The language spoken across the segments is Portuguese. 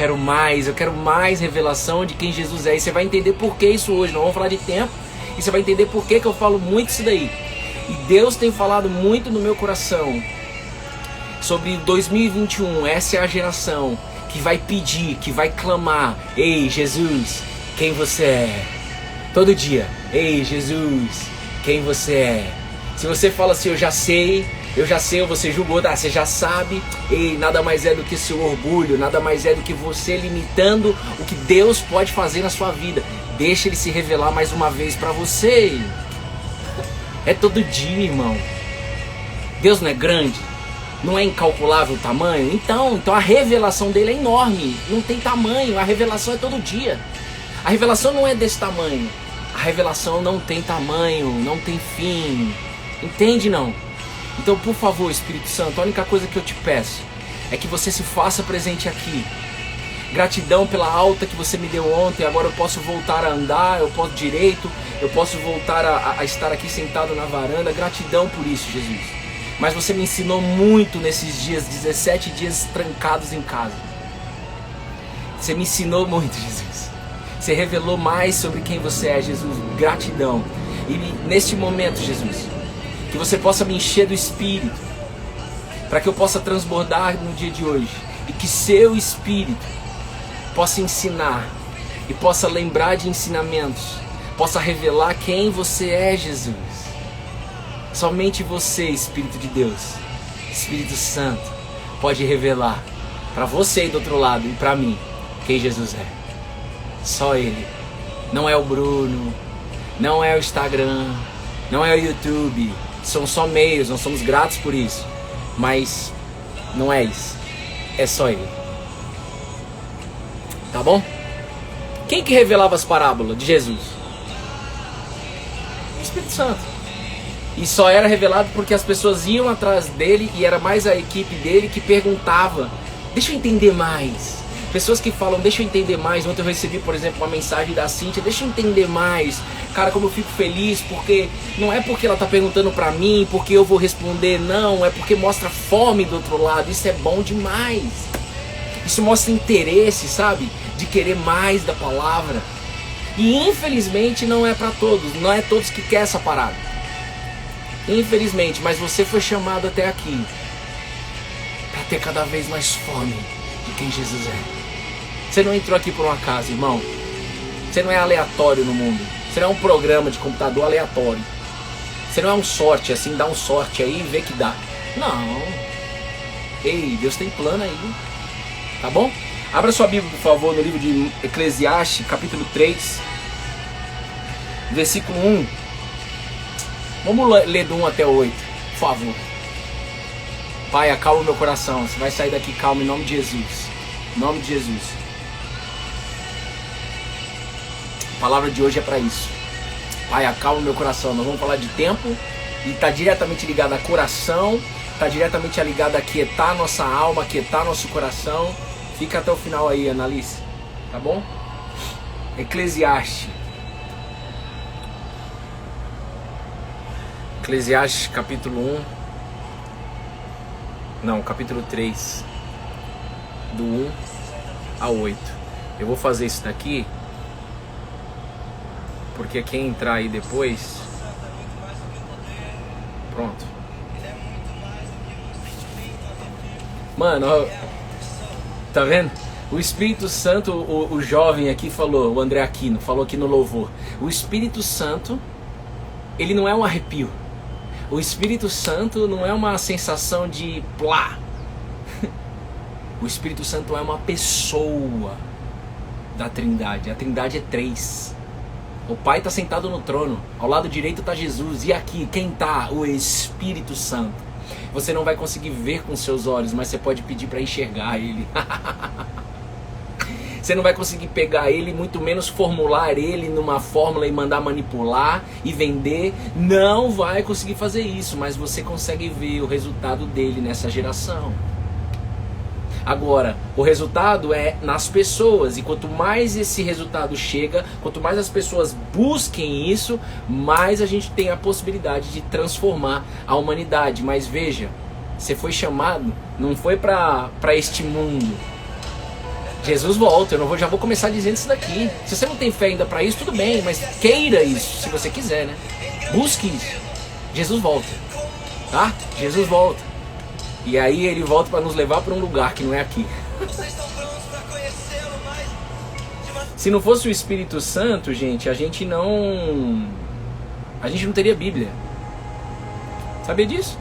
quero mais revelação de quem Jesus é. E você vai entender por que isso hoje. Não vamos falar de tempo. E você vai entender por que eu falo muito isso daí. E Deus tem falado muito no meu coração sobre 2021. Essa é a geração que vai pedir, que vai clamar: ei, Jesus, quem você é? Todo dia: ei, Jesus, quem você é? Se você fala assim, eu já sei, ou você julgou, você já sabe, ei, nada mais é do que seu orgulho, nada mais é do que você limitando o que Deus pode fazer na sua vida. Deixa Ele se revelar mais uma vez para você. É todo dia, irmão. Deus não é grande? Não é incalculável o tamanho? Então a revelação dele é enorme. Não tem tamanho, a revelação é todo dia. A revelação não é desse tamanho. A revelação não tem tamanho, não tem fim. Entende, não? Então, por favor, Espírito Santo, a única coisa que eu te peço é que você se faça presente aqui. Gratidão pela alta que você me deu ontem. Agora eu posso voltar a andar, eu posso direito, eu posso voltar a estar aqui sentado na varanda. Gratidão por isso, Jesus. Mas você me ensinou muito nesses dias, 17 dias trancados em casa. Você me ensinou muito, Jesus. Você revelou mais sobre quem você é, Jesus. Gratidão. E neste momento, Jesus, que você possa me encher do Espírito, para que eu possa transbordar no dia de hoje. E que seu Espírito possa ensinar e possa lembrar de ensinamentos, possa revelar quem você é, Jesus. Somente você, Espírito de Deus, Espírito Santo, pode revelar para você aí do outro lado e para mim quem Jesus é. Só Ele. Não é o Bruno, não é o Instagram, não é o YouTube. São só meios, nós somos gratos por isso, mas não é isso. É só Ele. Tá bom? Quem que revelava as parábolas de Jesus? O Espírito Santo. E só era revelado porque as pessoas iam atrás dele e era mais a equipe dele que perguntava: deixa eu entender mais. Pessoas que falam: deixa eu entender mais. Ontem eu recebi, por exemplo, uma mensagem da Cíntia: deixa eu entender mais. Cara, como eu fico feliz, porque não é porque ela tá perguntando pra mim, porque eu vou responder, não. É porque mostra fome do outro lado. Isso é bom demais. Isso mostra interesse, sabe? De querer mais da palavra. E infelizmente não é pra todos. Não é todos que querem essa parada. Infelizmente, mas você foi chamado até aqui para ter cada vez mais fome de quem Jesus é. Você não entrou aqui por um acaso, irmão. Você não é aleatório no mundo. Você não é um programa de computador aleatório. Você não é um sorte, assim, dá um sorte aí e vê que dá. Não. Ei, Deus tem plano aí. Tá bom? Abra sua Bíblia, por favor, no livro de Eclesiastes, capítulo 3, versículo 1. Vamos ler do 1 até o 8, por favor. Pai, acalma o meu coração. Você vai sair daqui calmo em nome de Jesus. Em nome de Jesus. A palavra de hoje é para isso. Pai, acalma o meu coração. Nós vamos falar de tempo e está diretamente ligado a coração. Está diretamente ligado a quietar nossa alma, quietar nosso coração. Fica até o final aí, Annalise. Tá bom? Eclesiastes. Eclesiastes capítulo 1. Não, capítulo 3. Do 1 ao 8. Eu vou fazer isso daqui porque quem entrar aí depois... Pronto. Mano, ó, tá vendo? O Espírito Santo, o jovem aqui falou, o André Aquino, falou aqui no louvor. O Espírito Santo, ele não é um arrepio. O Espírito Santo não é uma sensação de plá. O Espírito Santo é uma pessoa da Trindade. A Trindade é 3. O Pai está sentado no trono. Ao lado direito está Jesus. E aqui, quem está? O Espírito Santo. Você não vai conseguir ver com seus olhos, mas você pode pedir para enxergar Ele. Você não vai conseguir pegar Ele, muito menos formular Ele numa fórmula e mandar manipular e vender. Não vai conseguir fazer isso, mas você consegue ver o resultado dele nessa geração. Agora, o resultado é nas pessoas, e quanto mais esse resultado chega, quanto mais as pessoas busquem isso, mais a gente tem a possibilidade de transformar a humanidade. Mas veja, você foi chamado, não foi para este mundo, Jesus volta, já vou começar dizendo isso daqui. Se você não tem fé ainda para isso, tudo bem, mas queira isso, se você quiser, né? Busque isso. Jesus volta, tá? Jesus volta. E aí ele volta para nos levar para um lugar que não é aqui. Se não fosse o Espírito Santo, gente, a gente não teria Bíblia. Sabia disso?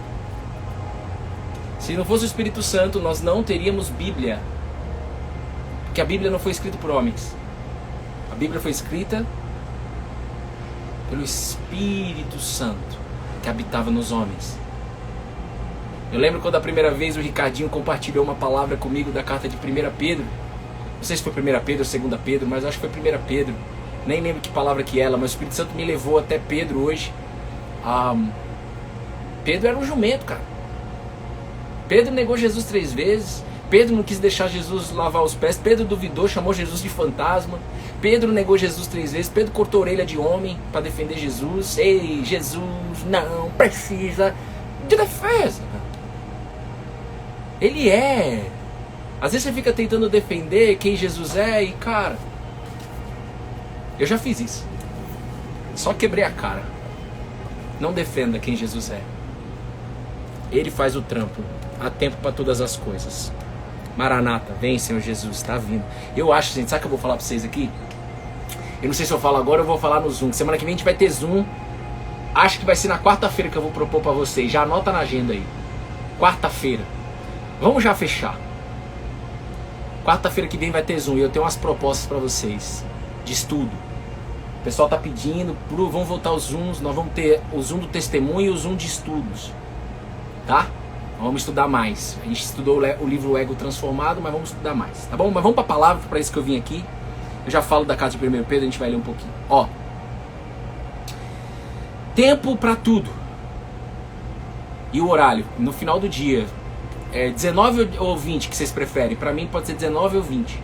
Se não fosse o Espírito Santo, nós não teríamos Bíblia. Porque a Bíblia não foi escrita por homens. A Bíblia foi escrita pelo Espírito Santo que habitava nos homens. Eu lembro quando a primeira vez o Ricardinho compartilhou uma palavra comigo da carta de 1 Pedro. Não sei se foi 1 Pedro ou 2 Pedro, mas acho que foi 1 Pedro. Nem lembro que palavra que era, mas o Espírito Santo me levou até Pedro hoje. Pedro era um jumento, cara. Pedro negou Jesus 3 vezes. Pedro não quis deixar Jesus lavar os pés. Pedro duvidou, chamou Jesus de fantasma. Pedro negou Jesus 3 vezes. Pedro cortou a orelha de homem para defender Jesus. Ei, Jesus não precisa de defesa. Ele é. Às vezes você fica tentando defender quem Jesus é e, cara, eu já fiz isso. Só quebrei a cara. Não defenda quem Jesus é. Ele faz o trampo. Há tempo para todas as coisas. Maranata, vem, Senhor Jesus, está vindo. Eu acho, gente, sabe o que eu vou falar para vocês aqui? Eu não sei se eu falo agora ou eu vou falar no Zoom. Semana que vem a gente vai ter Zoom. Acho que vai ser na quarta-feira que eu vou propor para vocês. Já anota na agenda aí. Quarta-feira. Vamos já fechar. Quarta-feira que vem vai ter Zoom e eu tenho umas propostas para vocês de estudo. O pessoal tá pedindo, vamos voltar aos Zooms. Nós vamos ter o Zoom do testemunho e o Zoom de estudos. Tá? Vamos estudar mais. A gente estudou o livro Ego Transformado, mas vamos estudar mais, tá bom? Mas vamos para a palavra, para isso que eu vim aqui. Eu já falo da carta de 1 Pedro, a gente vai ler um pouquinho. Ó. Tempo para tudo. E o horário, no final do dia. 19 ou 20 que vocês preferem? Para mim pode ser 19 ou 20.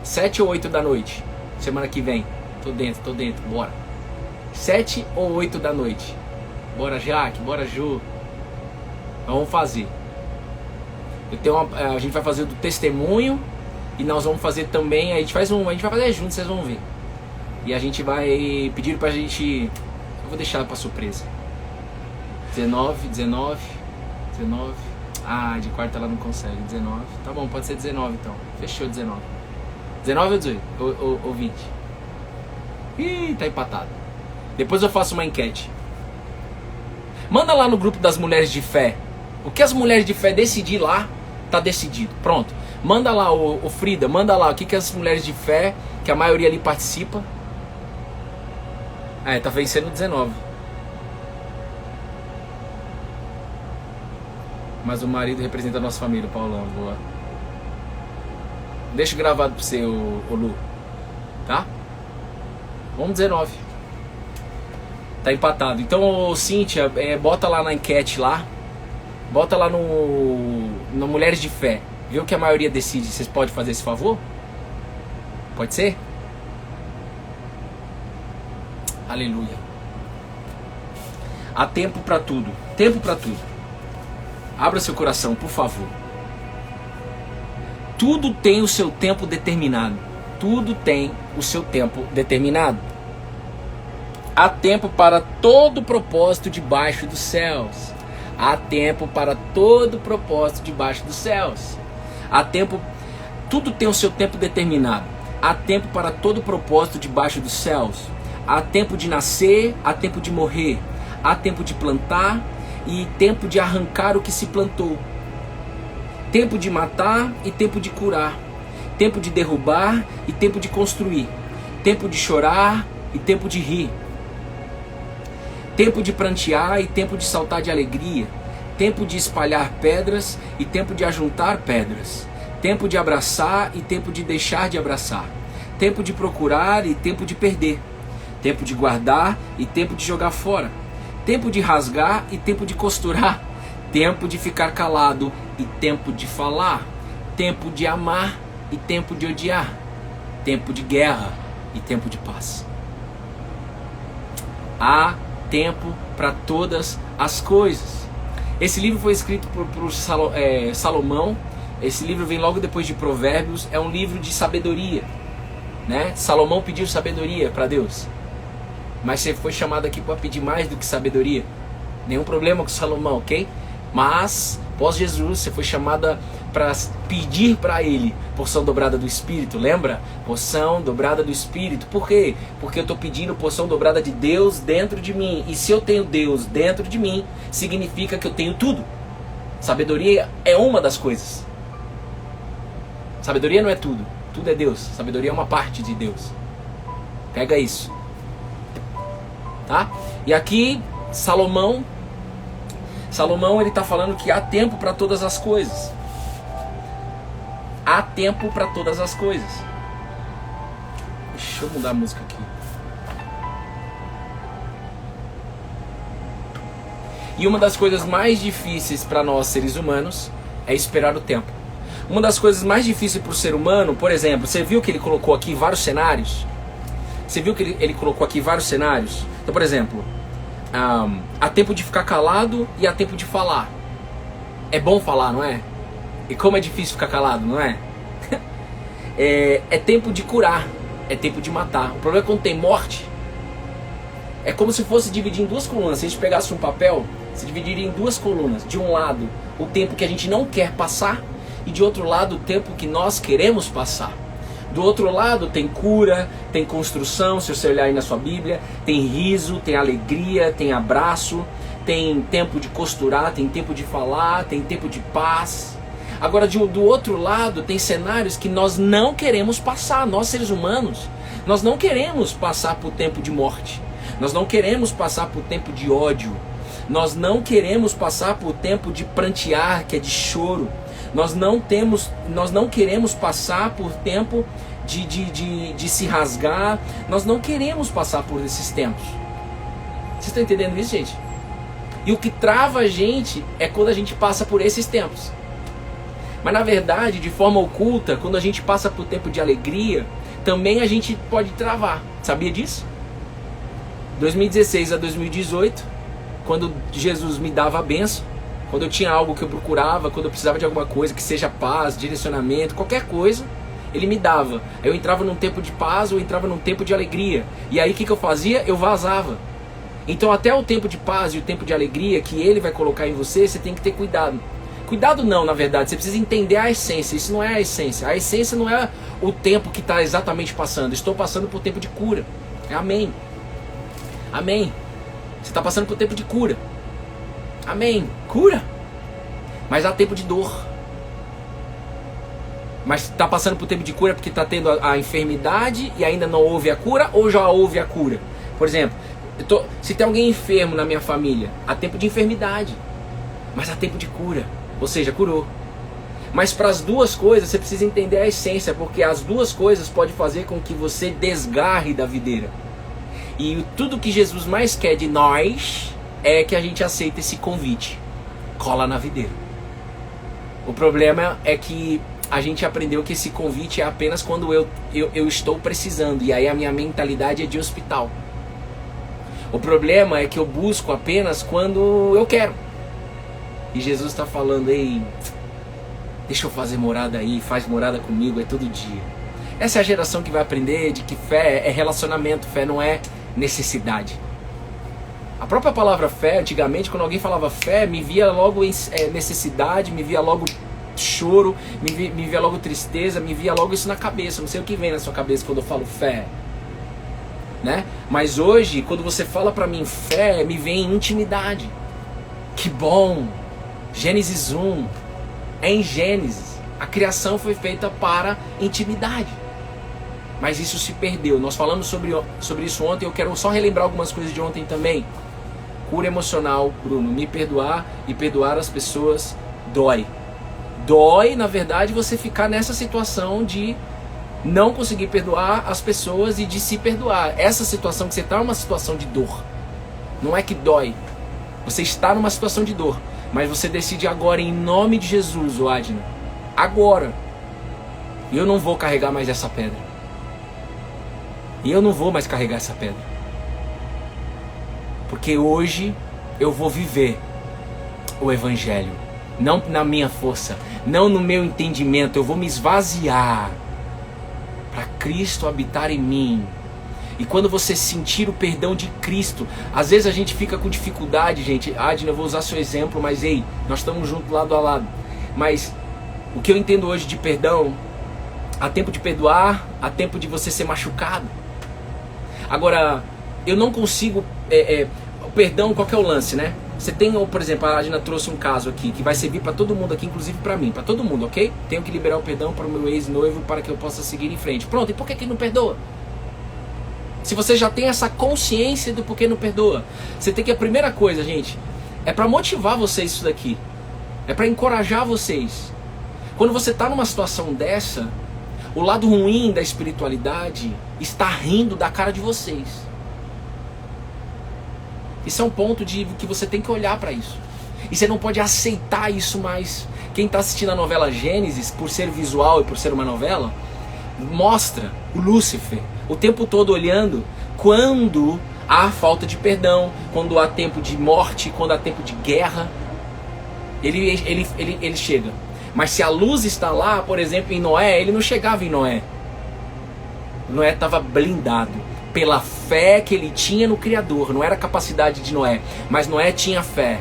7 ou 8 da noite. Semana que vem. Tô dentro, bora. 7 ou 8 da noite. Bora, Jaque, bora, Ju. Vamos fazer. A gente vai fazer do testemunho. E nós vamos fazer também. A gente vai fazer junto, vocês vão ver. E a gente vai pedir pra gente. Eu vou deixar pra surpresa. 19. Ah, de quarta ela não consegue. 19. Tá bom, pode ser 19 então. Fechou 19. 19 ou 18? Ou 20? Ih, tá empatado. Depois eu faço uma enquete. Manda lá no grupo das mulheres de fé. O que as mulheres de fé decidir lá, tá decidido. Pronto. Manda lá, o Frida, manda lá o que as mulheres de fé, que a maioria ali participa. Tá vencendo 19. Mas o marido representa a nossa família, o Paulão. Boa. Deixa gravado pra você, o Lu. Tá? Vamos 19. Tá empatado. Então, Cíntia, bota lá na enquete lá. Bota lá no Mulheres de Fé. Vê o que a maioria decide. Vocês podem fazer esse favor? Pode ser? Aleluia. Há tempo para tudo. Tempo para tudo. Abra seu coração, por favor. Tudo tem o seu tempo determinado. Tudo tem o seu tempo determinado. Há tempo para todo propósito debaixo dos céus. Há tempo para todo propósito debaixo dos céus. Há tempo, tudo tem o seu tempo determinado. Há tempo para todo propósito debaixo dos céus. Há tempo de nascer, há tempo de morrer. Há tempo de plantar e tempo de arrancar o que se plantou. Tempo de matar e tempo de curar. Tempo de derrubar e tempo de construir. Tempo de chorar e tempo de rir. Tempo de prantear e tempo de saltar de alegria. Tempo de espalhar pedras e tempo de ajuntar pedras. Tempo de abraçar e tempo de deixar de abraçar. Tempo de procurar e tempo de perder. Tempo de guardar e tempo de jogar fora. Tempo de rasgar e tempo de costurar. Tempo de ficar calado e tempo de falar. Tempo de amar e tempo de odiar. Tempo de guerra e tempo de paz. Há tempo para todas as coisas. Esse livro foi escrito por Salomão. Esse livro vem logo depois de Provérbios. É um livro de sabedoria, né? Salomão pediu sabedoria para Deus. Mas você foi chamado aqui para pedir mais do que sabedoria. Nenhum problema com Salomão, ok? Mas, pós Jesus, você foi chamada para pedir para Ele porção dobrada do Espírito. Lembra? Porção dobrada do Espírito. Por quê? Porque eu estou pedindo porção dobrada de Deus dentro de mim. E se eu tenho Deus dentro de mim, significa que eu tenho tudo. Sabedoria é uma das coisas. Sabedoria não é tudo. Tudo é Deus. Sabedoria é uma parte de Deus. Pega isso. Tá? E aqui, Salomão ele está falando que há tempo para todas as coisas. Há tempo para todas as coisas. Deixa eu mudar a música aqui. E uma das coisas mais difíceis para nós seres humanos é esperar o tempo. Uma das coisas mais difíceis para o ser humano, por exemplo, você viu que ele colocou aqui vários cenários? Você viu que ele colocou aqui vários cenários? Então, por exemplo, há tempo de ficar calado e há tempo de falar. É bom falar, não é? E como é difícil ficar calado, não é? É tempo de curar, é tempo de matar. O problema é quando tem morte. É como se fosse dividir em duas colunas. Se a gente pegasse um papel, se dividiria em duas colunas. De um lado, o tempo que a gente não quer passar, e de outro lado, o tempo que nós queremos passar. Do outro lado tem cura, tem construção, se você olhar aí na sua Bíblia, tem riso, tem alegria, tem abraço, tem tempo de costurar, tem tempo de falar, tem tempo de paz. Agora do outro lado tem cenários que nós não queremos passar, nós seres humanos, nós não queremos passar por tempo de morte, nós não queremos passar por tempo de ódio, nós não queremos passar por tempo de prantear, que é de choro. Nós não queremos passar por tempo de se rasgar. Nós não queremos passar por esses tempos. Vocês estão entendendo isso, gente? E o que trava a gente é quando a gente passa por esses tempos. Mas na verdade, de forma oculta, quando a gente passa por tempo de alegria, também a gente pode travar. Sabia disso? 2016 a 2018, quando Jesus me dava a benção, quando eu tinha algo que eu procurava, quando eu precisava de alguma coisa, que seja paz, direcionamento, qualquer coisa, Ele me dava. Aí eu entrava num tempo de paz ou entrava num tempo de alegria. E aí o que eu fazia? Eu vazava. Então até o tempo de paz e o tempo de alegria que Ele vai colocar em você, você tem que ter cuidado. Cuidado não, na verdade, você precisa entender a essência. Isso não é a essência. A essência não é o tempo que está exatamente passando. Estou passando por tempo de cura. Amém. Amém. Você está passando por tempo de cura. Amém. Cura. Mas há tempo de dor. Mas está passando por tempo de cura porque está tendo a enfermidade e ainda não houve a cura, ou já houve a cura? Por exemplo, se tem alguém enfermo na minha família, há tempo de enfermidade, mas há tempo de cura, ou seja, curou. Mas para as duas coisas você precisa entender a essência, porque as duas coisas podem fazer com que você desgarre da videira. E tudo que Jesus mais quer de nós é que a gente aceite esse convite. Cola na videira. O problema é que a gente aprendeu que esse convite é apenas quando eu estou precisando. E aí a minha mentalidade é de hospital. O problema é que eu busco apenas quando eu quero. E Jesus está falando, ei, deixa eu fazer morada aí, faz morada comigo, é todo dia. Essa é a geração que vai aprender de que fé é relacionamento, fé não é necessidade. A própria palavra fé, antigamente, quando alguém falava fé, me via logo necessidade, me via logo choro, me via logo tristeza, me via logo isso na cabeça. Não sei o que vem na sua cabeça quando eu falo fé, né? Mas hoje, quando você fala pra mim fé, me vem intimidade. Que bom! Gênesis 1, em Gênesis, a criação foi feita para intimidade. Mas isso se perdeu. Nós falamos sobre isso ontem. Eu quero só relembrar algumas coisas de ontem também. Cura emocional, Bruno. Me perdoar e perdoar as pessoas dói. Dói, na verdade, você ficar nessa situação de não conseguir perdoar as pessoas e de se perdoar. Essa situação que você está é uma situação de dor. Não é que dói. Você está numa situação de dor. Mas você decide agora, em nome de Jesus, o Adna. Agora. Eu não vou carregar mais essa pedra. E eu não vou mais carregar essa pedra. Porque hoje eu vou viver o Evangelho. Não na minha força, não no meu entendimento. Eu vou me esvaziar para Cristo habitar em mim. E quando você sentir o perdão de Cristo, às vezes a gente fica com dificuldade, gente. Adna, eu vou usar seu exemplo, mas ei, nós estamos juntos lado a lado. Mas o que eu entendo hoje de perdão, há tempo de perdoar, há tempo de você ser machucado. Agora, eu não consigo... o perdão, qual que é o lance, né? Você tem, por exemplo, a Adna trouxe um caso aqui, que vai servir para todo mundo aqui, inclusive para mim, para todo mundo, ok? Tenho que liberar o perdão para o meu ex-noivo para que eu possa seguir em frente. Pronto, e por que ele não perdoa? Se você já tem essa consciência do porquê não perdoa, você tem que, a primeira coisa, gente, é para motivar vocês isso daqui. É para encorajar vocês. Quando você está numa situação dessa, o lado ruim da espiritualidade está rindo da cara de vocês. Isso é um ponto que você tem que olhar para isso. E você não pode aceitar isso mais. Quem está assistindo a novela Gênesis, por ser visual e por ser uma novela, mostra o Lúcifer o tempo todo olhando quando há falta de perdão, quando há tempo de morte, quando há tempo de guerra. Ele chega. Mas se a luz está lá, por exemplo, em Noé, ele não chegava em Noé. Noé estava blindado pela fé que ele tinha no Criador. Não era a capacidade de Noé, mas Noé tinha fé.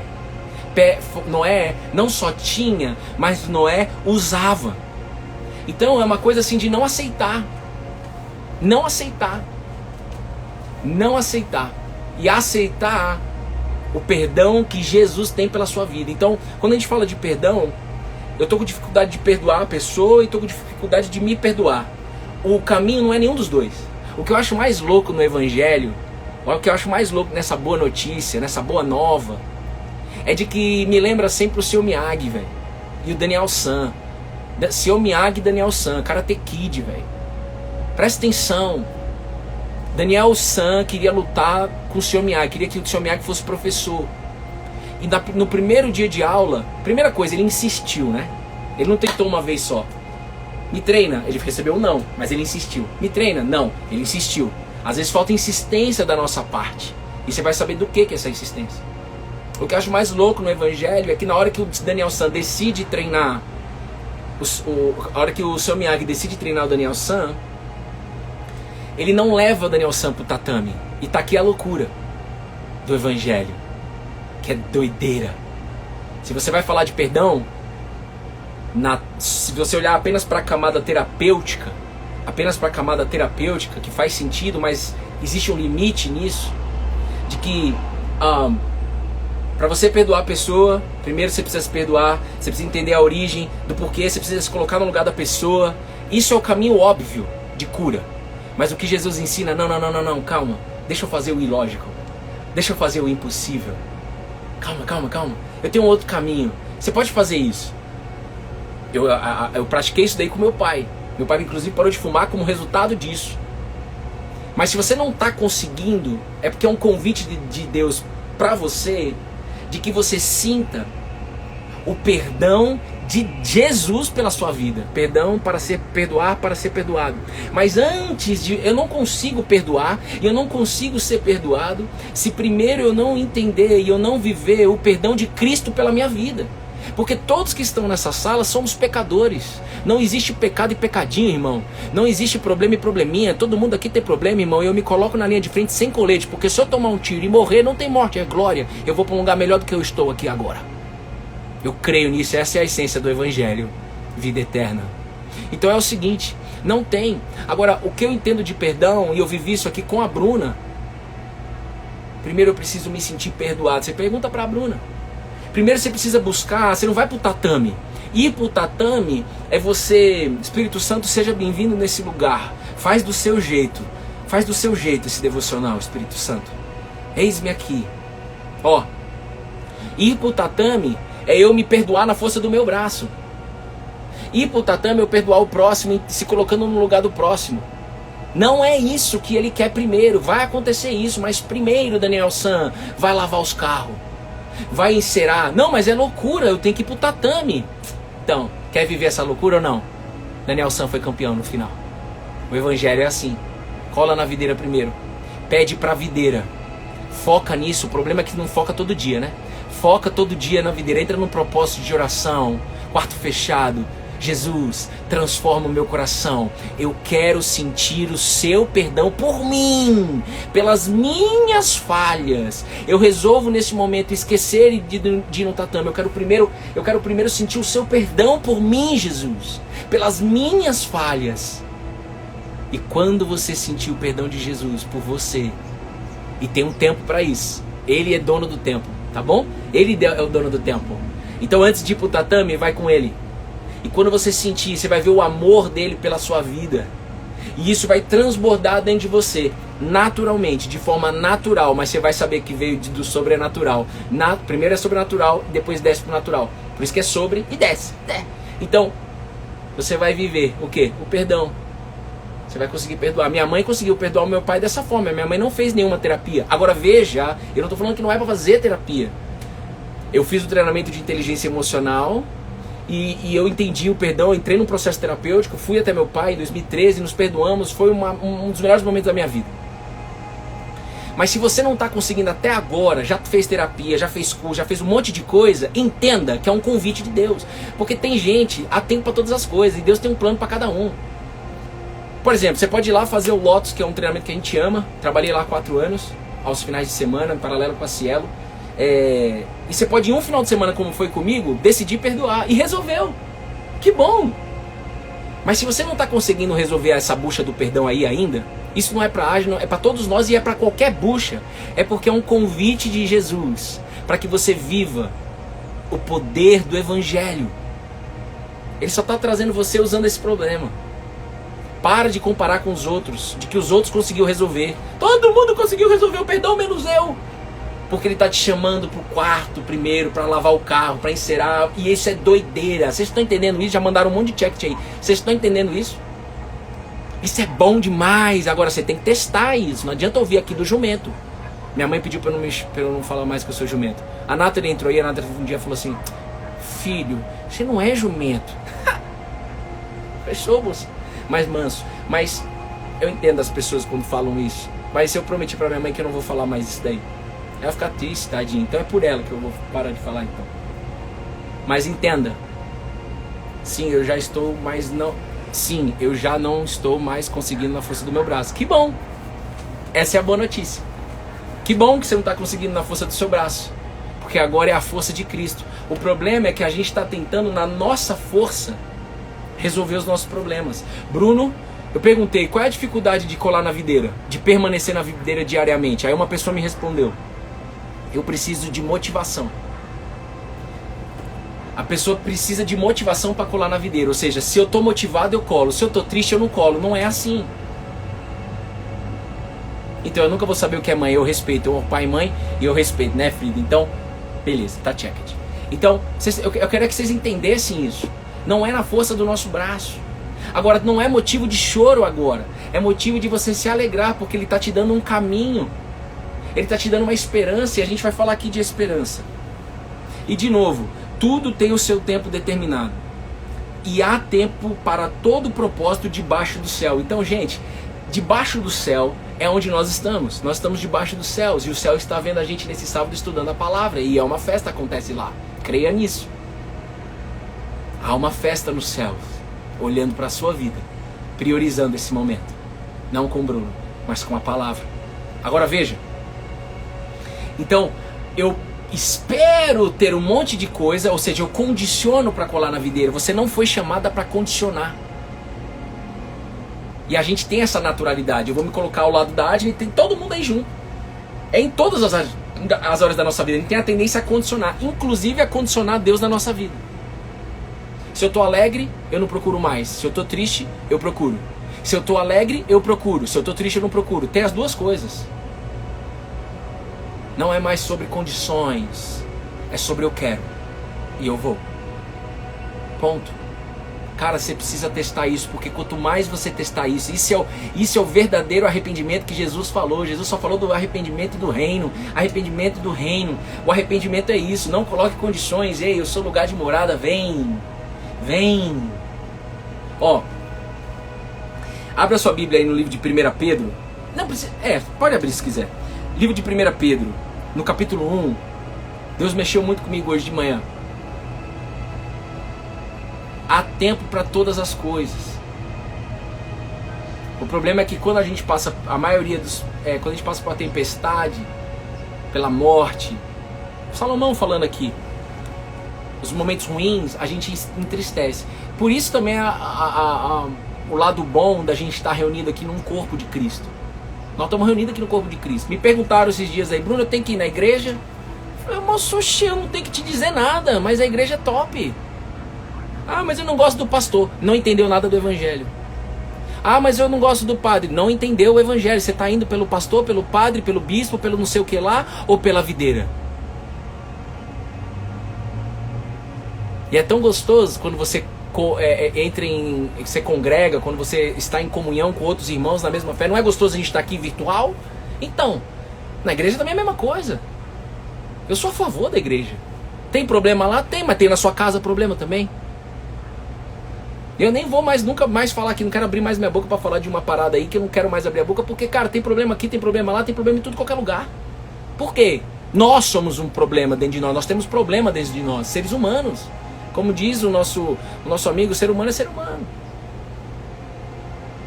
Noé não só tinha, mas Noé usava. Então é uma coisa assim de não aceitar. Não aceitar. Não aceitar. E aceitar o perdão que Jesus tem pela sua vida. Então, quando a gente fala de perdão, eu estou com dificuldade de perdoar a pessoa e estou com dificuldade de me perdoar. O caminho não é nenhum dos dois. O que eu acho mais louco no Evangelho, o que eu acho mais louco nessa boa notícia, nessa boa nova, é de que me lembra sempre o Sr. Miyagi, velho. E o Daniel San. Sr. Miyagi e Daniel San, Karate Kid, velho. Presta atenção. Daniel San queria lutar com o Sr. Miyagi, queria que o Sr. Miyagi fosse professor. E no primeiro dia de aula, primeira coisa, ele insistiu, né? Ele não tentou uma vez só. Me treina, ele recebeu um não, mas ele insistiu. Me treina? Não, ele insistiu. Às vezes falta insistência da nossa parte. E você vai saber do que é essa insistência. O que eu acho mais louco no Evangelho é que na hora que o Daniel San decide treinar, a hora que o Sr. Miyagi decide treinar o Daniel San, ele não leva o Daniel San pro tatame. E tá aqui a loucura do Evangelho, que é doideira. Se você vai falar de perdão, se você olhar apenas para a camada terapêutica, que faz sentido, mas existe um limite nisso, de que para você perdoar a pessoa, primeiro você precisa se perdoar, você precisa entender a origem do porquê, você precisa se colocar no lugar da pessoa. Isso é o caminho óbvio de cura. Mas o que Jesus ensina, não, calma, deixa eu fazer o ilógico, deixa eu fazer o impossível. Calma, eu tenho um outro caminho, você pode fazer isso. Eu pratiquei isso daí com meu pai. Meu pai inclusive parou de fumar como resultado disso. Mas se você não está conseguindo, é porque é um convite de Deus para você, de que você sinta o perdão de Jesus pela sua vida. Perdão para perdoar, para ser perdoado. Mas antes eu não consigo perdoar e eu não consigo ser perdoado se primeiro eu não entender e eu não viver o perdão de Cristo pela minha vida. Porque todos que estão nessa sala somos pecadores. Não existe pecado e pecadinho, irmão. Não existe problema e probleminha. Todo mundo aqui tem problema, irmão. E eu me coloco na linha de frente sem colete. Porque se eu tomar um tiro e morrer, não tem morte, é glória. Eu vou para um lugar melhor do que eu estou aqui agora. Eu creio nisso. Essa é a essência do Evangelho. Vida eterna. Então é o seguinte, não tem. Agora, o que eu entendo de perdão, e eu vivi isso aqui com a Bruna. Primeiro eu preciso me sentir perdoado. Você pergunta para a Bruna. Primeiro você precisa buscar, você não vai pro tatame. Ir pro tatame é você, Espírito Santo, seja bem-vindo nesse lugar. Faz do seu jeito esse devocional, Espírito Santo. Eis-me aqui. Ir pro tatame é eu me perdoar na força do meu braço. Ir pro tatame é eu perdoar o próximo, se colocando no lugar do próximo. Não é isso que ele quer primeiro. Vai acontecer isso, mas primeiro, Daniel San, vai lavar os carros. Vai encerar. Não, mas é loucura, eu tenho que ir pro tatame. Então, quer viver essa loucura ou não? Daniel San foi campeão no final. O Evangelho é assim. Cola na videira primeiro. Pede pra videira. Foca nisso. O problema é que não foca todo dia, né? Foca todo dia na videira. Entra num propósito de oração. Quarto fechado. Jesus, transforma o meu coração. Eu quero sentir o seu perdão por mim, pelas minhas falhas. Eu resolvo nesse momento esquecer de ir no tatame. Eu quero primeiro sentir o seu perdão por mim, Jesus, pelas minhas falhas. E quando você sentir o perdão de Jesus por você, e tem um tempo para isso, Ele é dono do tempo, tá bom? Ele é o dono do tempo. Então antes de ir pro tatame, vai com Ele. E quando você sentir, você vai ver o amor dele pela sua vida. E isso vai transbordar dentro de você, naturalmente, de forma natural. Mas você vai saber que veio do sobrenatural. Primeiro é sobrenatural, depois desce pro natural. Por isso que é sobre e desce. Então, você vai viver o quê? O perdão. Você vai conseguir perdoar. Minha mãe conseguiu perdoar o meu pai dessa forma. Minha mãe não fez nenhuma terapia. Agora veja, eu não estou falando que não é para fazer terapia. Eu fiz o treinamento de inteligência emocional. E eu entendi o perdão, entrei num processo terapêutico, fui até meu pai em 2013, nos perdoamos, foi um dos melhores momentos da minha vida. Mas se você não está conseguindo até agora, já fez terapia, já fez curso, já fez um monte de coisa, entenda que é um convite de Deus. Porque tem gente, há tempo para todas as coisas, e Deus tem um plano para cada um. Por exemplo, você pode ir lá fazer o Lotus, que é um treinamento que a gente ama, trabalhei lá 4 anos, aos finais de semana, em paralelo com a Cielo. E você pode, em um final de semana, como foi comigo, decidir perdoar. E resolveu. Que bom. Mas se você não está conseguindo resolver essa bucha do perdão aí ainda, isso não é para Ágil, é para todos nós e é para qualquer bucha. É porque é um convite de Jesus para que você viva o poder do Evangelho. Ele só está trazendo você usando esse problema. Para de comparar com os outros, de que os outros conseguiram resolver. Todo mundo conseguiu resolver o perdão, menos eu. Porque ele está te chamando pro quarto primeiro, para lavar o carro, para encerar. E isso é doideira. Vocês estão entendendo isso? Já mandaram um monte de check aí. Vocês estão entendendo isso? Isso é bom demais. Agora você tem que testar isso. Não adianta ouvir aqui do jumento. Minha mãe pediu para eu não falar mais que eu sou jumento. A Nathalie entrou aí, a Nathalie um dia falou assim: filho, você não é jumento. Fechou, moço. Mais manso. Mas eu entendo as pessoas quando falam isso. Mas eu prometi para minha mãe que eu não vou falar mais isso daí. Ela fica triste, tadinha. Então é por ela que eu vou parar de falar então. Mas entenda. Sim, eu já estou mais não. Sim, eu já não estou mais conseguindo na força do meu braço. Que bom. Essa é a boa notícia. Que bom que você não está conseguindo na força do seu braço. Porque agora é a força de Cristo. O problema é que a gente está tentando na nossa força resolver os nossos problemas. Bruno, eu perguntei qual é a dificuldade de colar na videira, de permanecer na videira diariamente. Aí uma pessoa me respondeu: eu preciso de motivação. A pessoa precisa de motivação para colar na videira. Ou seja, se eu estou motivado eu colo, se eu estou triste eu não colo. Não é assim. Então eu nunca vou saber o que é mãe. Eu respeito, eu pai e mãe, e eu respeito, né, filho? Então, beleza, tá checked. Então, eu quero que vocês entendessem isso. Não é na força do nosso braço. Agora, não é motivo de choro agora. É motivo de você se alegrar, porque Ele está te dando um caminho. Ele está te dando uma esperança, e a gente vai falar aqui de esperança. E de novo, tudo tem o seu tempo determinado. E há tempo para todo propósito debaixo do céu. Então, gente, debaixo do céu é onde nós estamos. Nós estamos debaixo dos céus. E o céu está vendo a gente nesse sábado estudando a palavra. E é uma festa que acontece lá. Creia nisso. Há uma festa no céu, olhando para a sua vida, priorizando esse momento. Não com o Bruno, mas com a palavra. Agora veja. Então, eu espero ter um monte de coisa, ou seja, eu condiciono para colar na videira. Você não foi chamada para condicionar. E a gente tem essa naturalidade. Eu vou me colocar ao lado da Adna e tem todo mundo aí junto. É em todas as áreas da nossa vida. A gente tem a tendência a condicionar, inclusive a condicionar Deus na nossa vida. Se eu estou alegre, eu não procuro mais. Se eu estou triste, eu procuro. Se eu estou alegre, eu procuro. Se eu estou triste, eu não procuro. Tem as duas coisas. Não é mais sobre condições. É sobre eu quero. E eu vou. Ponto. Cara, você precisa testar isso. Porque quanto mais você testar isso, isso é o verdadeiro arrependimento que Jesus falou. Jesus só falou do arrependimento do reino. Arrependimento do reino. O arrependimento é isso. Não coloque condições. Ei, eu sou lugar de morada. Vem. Vem. Ó. Abra sua Bíblia aí no livro de 1 Pedro. Não precisa. Pode abrir se quiser. Livro de 1 Pedro. No capítulo 1. Deus mexeu muito comigo hoje de manhã. Há tempo para todas as coisas. O problema é que quando a gente passa, a maioria dos, quando a gente passa por uma tempestade, pela morte, Salomão falando aqui, os momentos ruins, a gente entristece. Por isso também o lado bom da gente estar reunido aqui num corpo de Cristo. Nós estamos reunidos aqui no corpo de Cristo. Me perguntaram esses dias aí, Bruno, eu tenho que ir na igreja? Eu falei, moço, eu não tenho que te dizer nada, mas a igreja é top. Ah, mas eu não gosto do pastor. Não entendeu nada do evangelho. Ah, mas eu não gosto do padre. Não entendeu o evangelho. Você está indo pelo pastor, pelo padre, pelo bispo, pelo não sei o que lá, ou pela videira? E é tão gostoso quando você você congrega, quando você está em comunhão com outros irmãos na mesma fé. Não é gostoso a gente estar aqui virtual? Então, na igreja também é a mesma coisa. Eu sou a favor da igreja. Tem problema lá? Tem, mas tem na sua casa problema também. Eu nem vou nunca mais falar aqui, não quero abrir mais minha boca para falar de uma parada aí que eu não quero mais abrir a boca, porque, cara, tem problema aqui, tem problema lá, tem problema em tudo, qualquer lugar. Por quê? Nós somos um problema dentro de nós temos problema dentro de nós, seres humanos. Como diz o nosso amigo, ser humano é ser humano.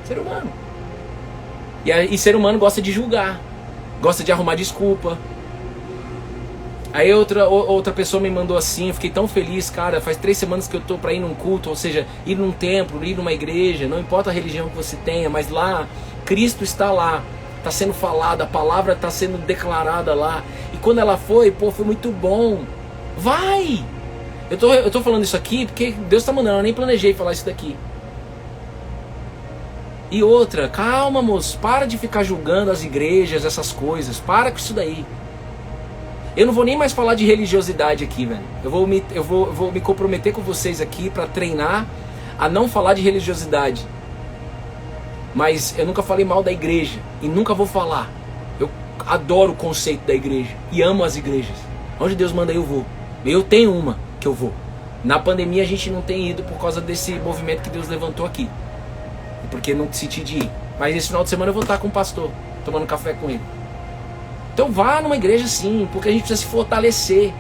Ser humano. E ser humano gosta de julgar, gosta de arrumar desculpa. Aí outra pessoa me mandou assim, eu fiquei tão feliz, cara, faz 3 semanas que eu tô pra ir num culto, ou seja, ir num templo, ir numa igreja, não importa a religião que você tenha, mas lá, Cristo está lá, está sendo falada, a palavra está sendo declarada lá, e quando ela foi muito bom, vai! Eu tô falando isso aqui porque Deus está mandando, eu nem planejei falar isso daqui. E outra, calma moço, para de ficar julgando as igrejas, essas coisas, para com isso daí. Eu não vou nem mais falar de religiosidade aqui, velho. Eu vou me comprometer com vocês aqui para treinar a não falar de religiosidade. Mas eu nunca falei mal da igreja e nunca vou falar. Eu adoro o conceito da igreja e amo as igrejas. Onde Deus manda eu vou. Eu tenho uma que eu vou. Na pandemia a gente não tem ido por causa desse movimento que Deus levantou aqui. Porque não decidi de ir. Mas esse final de semana eu vou estar com o pastor, tomando café com ele. Então vá numa igreja sim, porque a gente precisa se fortalecer.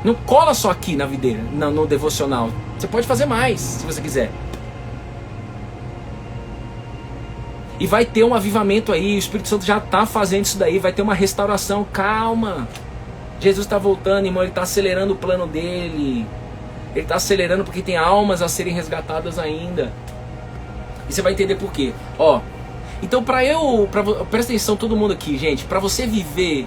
Não cola só aqui na videira, no devocional. Você pode fazer mais, se você quiser. E vai ter um avivamento aí, o Espírito Santo já está fazendo isso daí, vai ter uma restauração, calma. Jesus está voltando, irmão, ele está acelerando o plano dele. Ele está acelerando porque tem almas a serem resgatadas ainda. E você vai entender por quê. Ó, então presta atenção todo mundo aqui, gente. Para você viver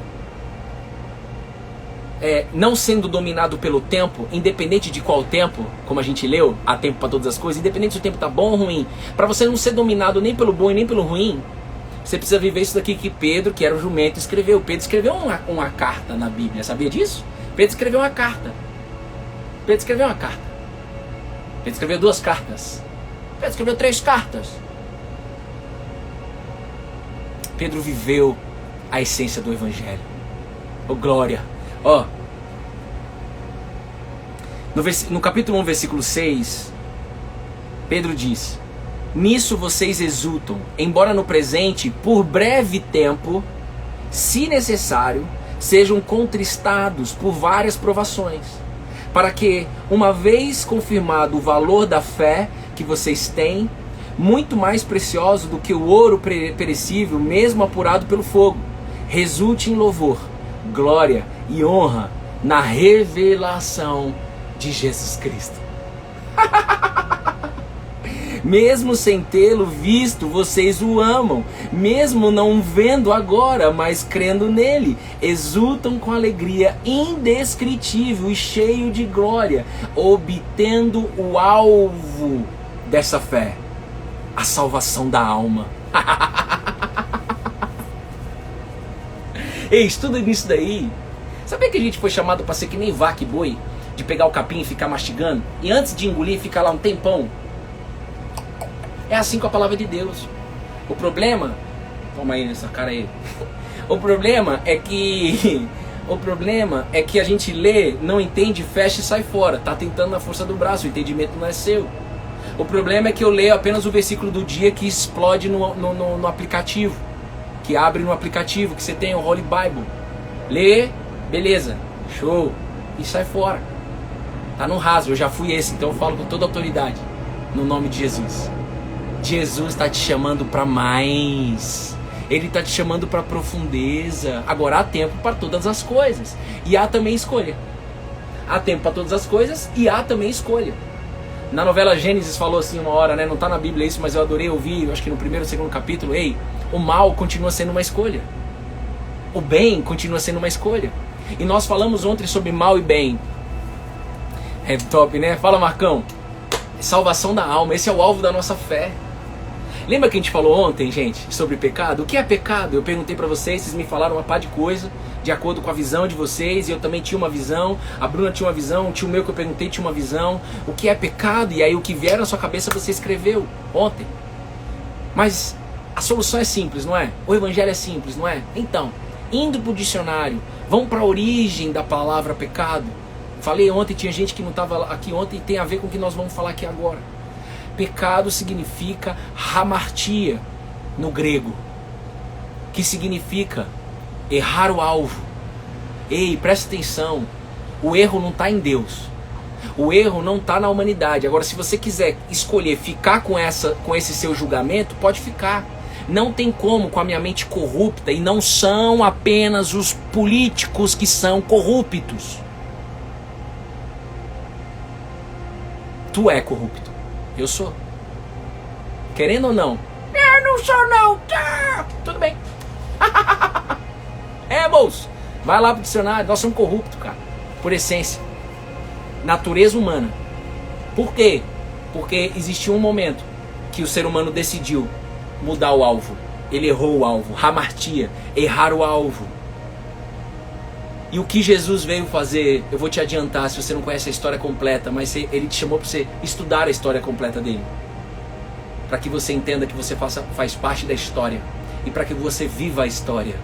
não sendo dominado pelo tempo, independente de qual tempo, como a gente leu, há tempo para todas as coisas, independente se o tempo tá bom ou ruim, para você não ser dominado nem pelo bom e nem pelo ruim, você precisa viver isso daqui que Pedro, que era o jumento, escreveu. Pedro escreveu uma carta na Bíblia, sabia disso? Pedro escreveu uma carta. Pedro escreveu uma carta. Pedro escreveu 2 cartas. Pedro escreveu 3 cartas. Pedro viveu a essência do Evangelho. Oh, glória! Ó, no capítulo 1, versículo 6, Pedro diz: nisso vocês exultam, embora no presente, por breve tempo, se necessário, sejam contristados por várias provações, para que, uma vez confirmado o valor da fé que vocês têm, muito mais precioso do que o ouro perecível, mesmo apurado pelo fogo, resulte em louvor, glória e honra na revelação de Jesus Cristo. Mesmo sem tê-lo visto, vocês o amam, mesmo não vendo agora, mas crendo nele, exultam com alegria indescritível e cheio de glória, obtendo o alvo dessa fé, a salvação da alma. Ei, estuda nisso daí. Sabia que a gente foi chamado para ser que nem vaca e boi? De pegar o capim e ficar mastigando? E antes de engolir, ficar lá um tempão? É assim com a palavra de Deus. O problema... Toma aí nessa cara aí. O problema é que a gente lê, não entende, fecha e sai fora. Tá tentando na força do braço, o entendimento não é seu. O problema é que eu leio apenas o versículo do dia que explode no aplicativo. Que abre no aplicativo, que você tem o Holy Bible. Lê, beleza. Show. E sai fora. Tá no raso, eu já fui esse, então eu falo com toda autoridade. No nome de Jesus. Jesus está te chamando para mais. Ele está te chamando para profundeza. Agora há tempo para todas as coisas. E há também escolha. Há tempo para todas as coisas e há também escolha. Na novela Gênesis falou assim uma hora, né? Não está na Bíblia isso, mas eu adorei ouvir, acho que no primeiro ou segundo capítulo. Ei, o mal continua sendo uma escolha. O bem continua sendo uma escolha. E nós falamos ontem sobre mal e bem. É top, né? Fala, Marcão. Salvação da alma, esse é o alvo da nossa fé. Lembra que a gente falou ontem, gente, sobre pecado? O que é pecado? Eu perguntei pra vocês me falaram uma par de coisa, de acordo com a visão de vocês, e eu também tinha uma visão, a Bruna tinha uma visão, o tio meu que eu perguntei tinha uma visão. O que é pecado? E aí o que vier na sua cabeça você escreveu ontem. Mas a solução é simples, não é? O evangelho é simples, não é? Então, indo pro dicionário, vamos pra origem da palavra pecado. Falei ontem, tinha gente que não estava aqui ontem e tem a ver com o que nós vamos falar aqui agora. Pecado significa hamartia no grego, que significa errar o alvo. Ei, presta atenção, o erro não está em Deus, o erro não está na humanidade. Agora, se você quiser escolher ficar com esse seu julgamento, pode ficar. Não tem como com a minha mente corrupta, e não são apenas os políticos que são corruptos. Tu é corrupto. Eu sou. Querendo ou não? Eu não sou não. Tudo bem. É, moço. Vai lá pro dicionário. Nós somos corruptos, cara. Por essência. Natureza humana. Por quê? Porque existiu um momento que o ser humano decidiu mudar o alvo. Ele errou o alvo. Hamartia. Errar o alvo. E o que Jesus veio fazer, eu vou te adiantar se você não conhece a história completa, mas ele te chamou para você estudar a história completa dele. Para que você entenda que você faz parte da história. E para que você viva a história.